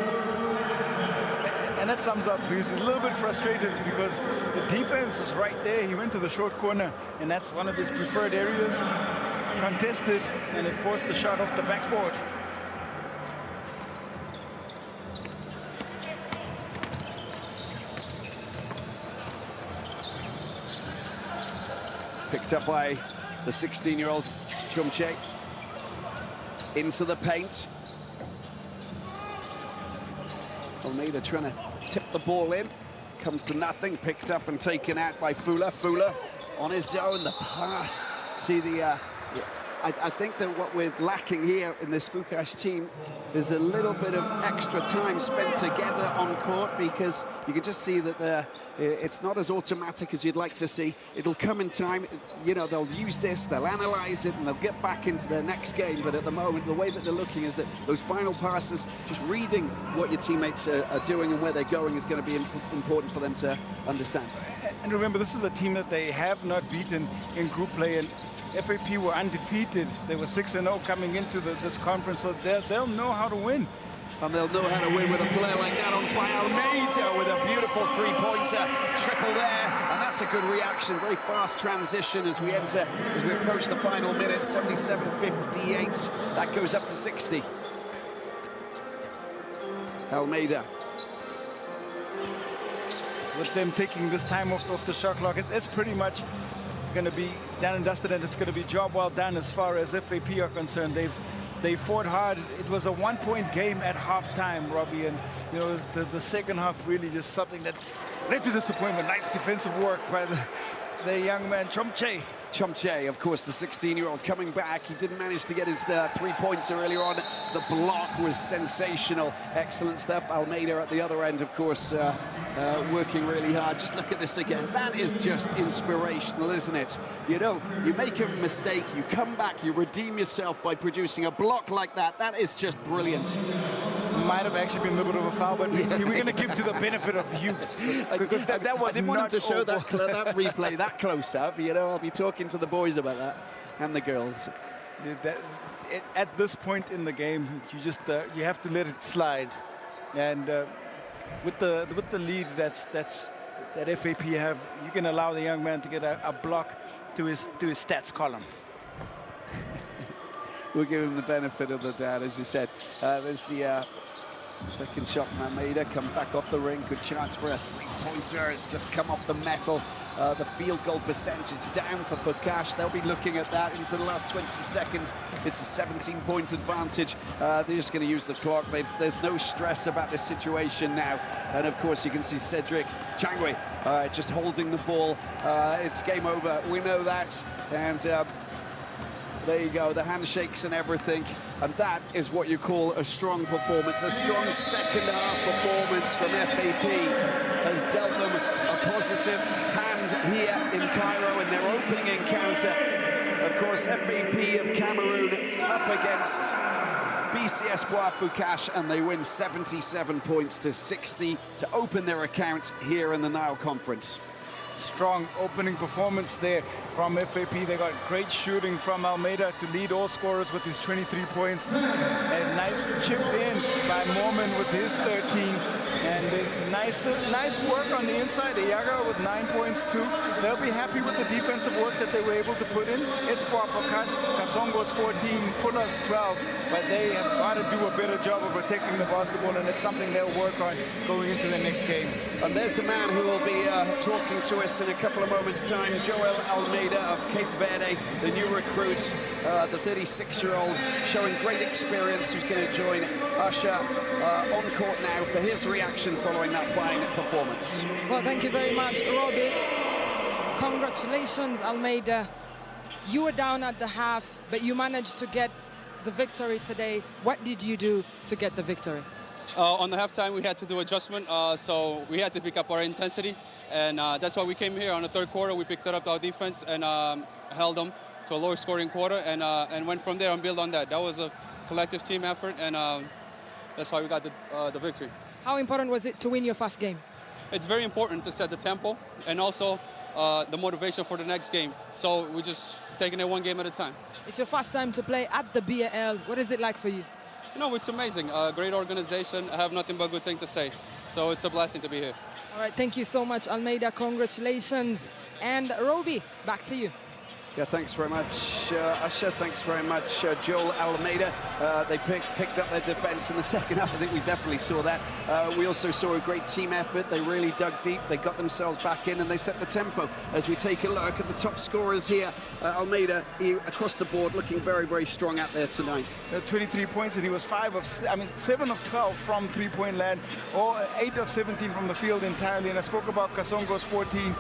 And that sums up, he's a little bit frustrated because the defense is right there. He went to the short corner, and that's one of his preferred areas. Contested, and it forced the shot off the backboard. Picked up by the 16-year-old Chumche. Into the paint. Almeida trying to tip the ball in. Comes to nothing. Picked up and taken out by Fuller. Fuller on his own. The pass. See the... I think that what we're lacking here in this Fukash team is a little bit of extra time spent together on court, because you can just see that it's not as automatic as you'd like to see. It'll come in time. You know, they'll use this, they'll analyze it, and they'll get back into their next game. But at the moment, the way that they're looking is that those final passes, just reading what your teammates are doing and where they're going, is going to be important for them to understand. And remember, this is a team that they have not beaten in group play, and FAP were undefeated. They were 6-0 coming into this conference, so they'll know how to win. And they'll know how to win with a player like that on fire. Almeida with a beautiful three-pointer, triple there, and that's a good reaction. Very fast transition as we approach the final minute. 77-58. That goes up to 60. Almeida. With them taking this time off the shot clock, it's pretty much going to be done and dusted, and it's going to be job well done as far as FAP are concerned. They fought hard. It was a one-point game at halftime, Robbie, and you know the second half really just something that led to disappointment. Nice defensive work by the young man Chomche. Chomche, of course, the 16-year-old coming back. He didn't manage to get his 3-pointer earlier on. The block was sensational. Excellent stuff. Almeida at the other end, of course, working really hard. Just look at this again. That is just inspirational, isn't it? You know, you make a mistake, you come back, you redeem yourself by producing a block like that. That is just brilliant. Might have actually been a little bit of a foul, but we're going to give to the benefit of youth. Because that was I didn't want him to show that replay that close up. You know, I'll be talking to the boys about that and the girls. At this point in the game, you just you have to let it slide, and with the lead that FAP have, you can allow the young man to get a block to his stats column. We'll give him the benefit of the doubt, as you said. There's the second shot from Almeida, come back off the ring. Good chance for a 3-pointer. It's just come off the metal. The field goal percentage down for Fukash. They'll be looking at that into the last 20 seconds. It's a 17-point advantage. They're just going to use the clock. There's no stress about this situation now. And of course, you can see Cedric Changwe just holding the ball. It's game over. We know that. And there you go, the handshakes and everything. And that is what you call a strong performance. A strong second half performance from FAP has dealt them a positive hand here in Cairo in their opening encounter. Of course, FAP of Cameroon up against BC Espoir Fukash, and they win 77 points to 60 to open their account here in the Nile Conference. Strong opening performance there from FAP. They got great shooting from Almeida to lead all scorers with his 23 points. A nice chip in by Mormon with his 13. And nice work on the inside. Iaga with 9 points too. They'll be happy with the defensive work that they were able to put in. Espoir Fukash, Kasongo's 14, Fuller's 12. But they have got to do a better job of protecting the basketball, and it's something they'll work on going into the next game. And there's the man who will be talking to us in a couple of moments' time, Joel Almeida of Cape Verde, the new recruit, the 36-year-old, showing great experience, who's going to join Usher on court now for his reaction following that fine performance. Well, thank you very much, Robbie. Congratulations, Almeida. You were down at the half, but you managed to get the victory today. What did you do to get the victory? On the halftime, we had to do adjustment, so we had to pick up our intensity, and that's why we came here. On the third quarter, we picked up our defense and held them to a lower scoring quarter, and went from there and build on that. That was a collective team effort, and that's why we got the victory. How important was it to win your first game? It's very important to set the tempo and also the motivation for the next game. So we're just taking it one game at a time. It's your first time to play at the BAL. What is it like for you? You know, it's amazing. Great organization. I have nothing but good things to say. So it's a blessing to be here. All right, thank you so much, Almeida. Congratulations. And Roby, back to you. Yeah, thanks very much, Usher. Thanks very much, Joel Almeida. They picked up their defense in the second half. I think we definitely saw that. We also saw a great team effort. They really dug deep. They got themselves back in, and they set the tempo. As we take a look at the top scorers here, Almeida, across the board, looking very, very strong out there tonight. 23 points, and he was 7 of 12 from three-point land, or 8 of 17 from the field entirely. And I spoke about Kasongo's 14,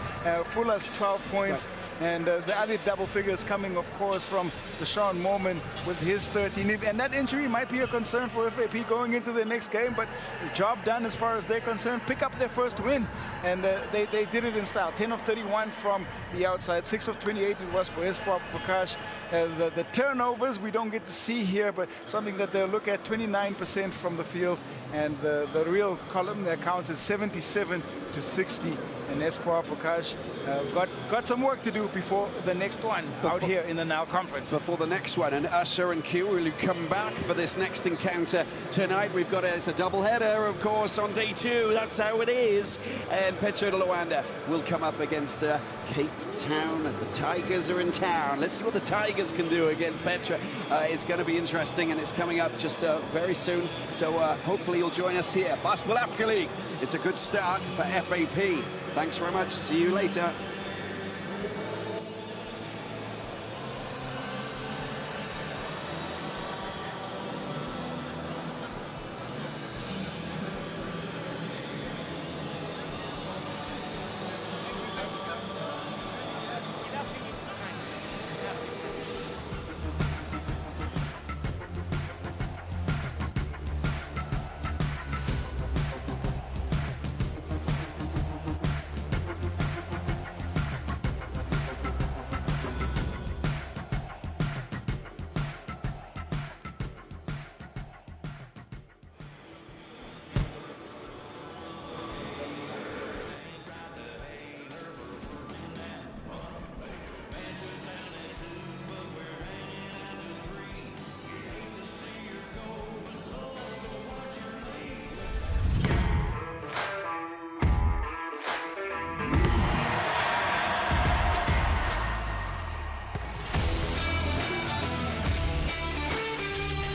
Fuller's 12 points. Right. And the other double figures coming, of course, from Deshaun Mormon with his 13. And that injury might be a concern for FAP going into the next game, but the job done as far as they're concerned. Pick up their first win, and they did it in style. 10 of 31 from the outside, 6 of 28 it was for Espoir Fukash. The turnovers we don't get to see here, but something that they'll look at, 29% from the field. And the real column that counts is 77 to 60. And Espoir Fukash got some work to do before the next one out here in the Nile Conference. Before the next one, and Usher and Q will come back for this next encounter tonight. We've got it's a doubleheader, of course, on day 2. That's how it is. And Petro de Rwanda will come up against Cape Town. The Tigers are in town. Let's see what the Tigers can do against Petra. It's going to be interesting, and it's coming up just very soon. So hopefully you'll join us here. Basketball Africa League. It's a good start for FAP. Thanks very much. See you later.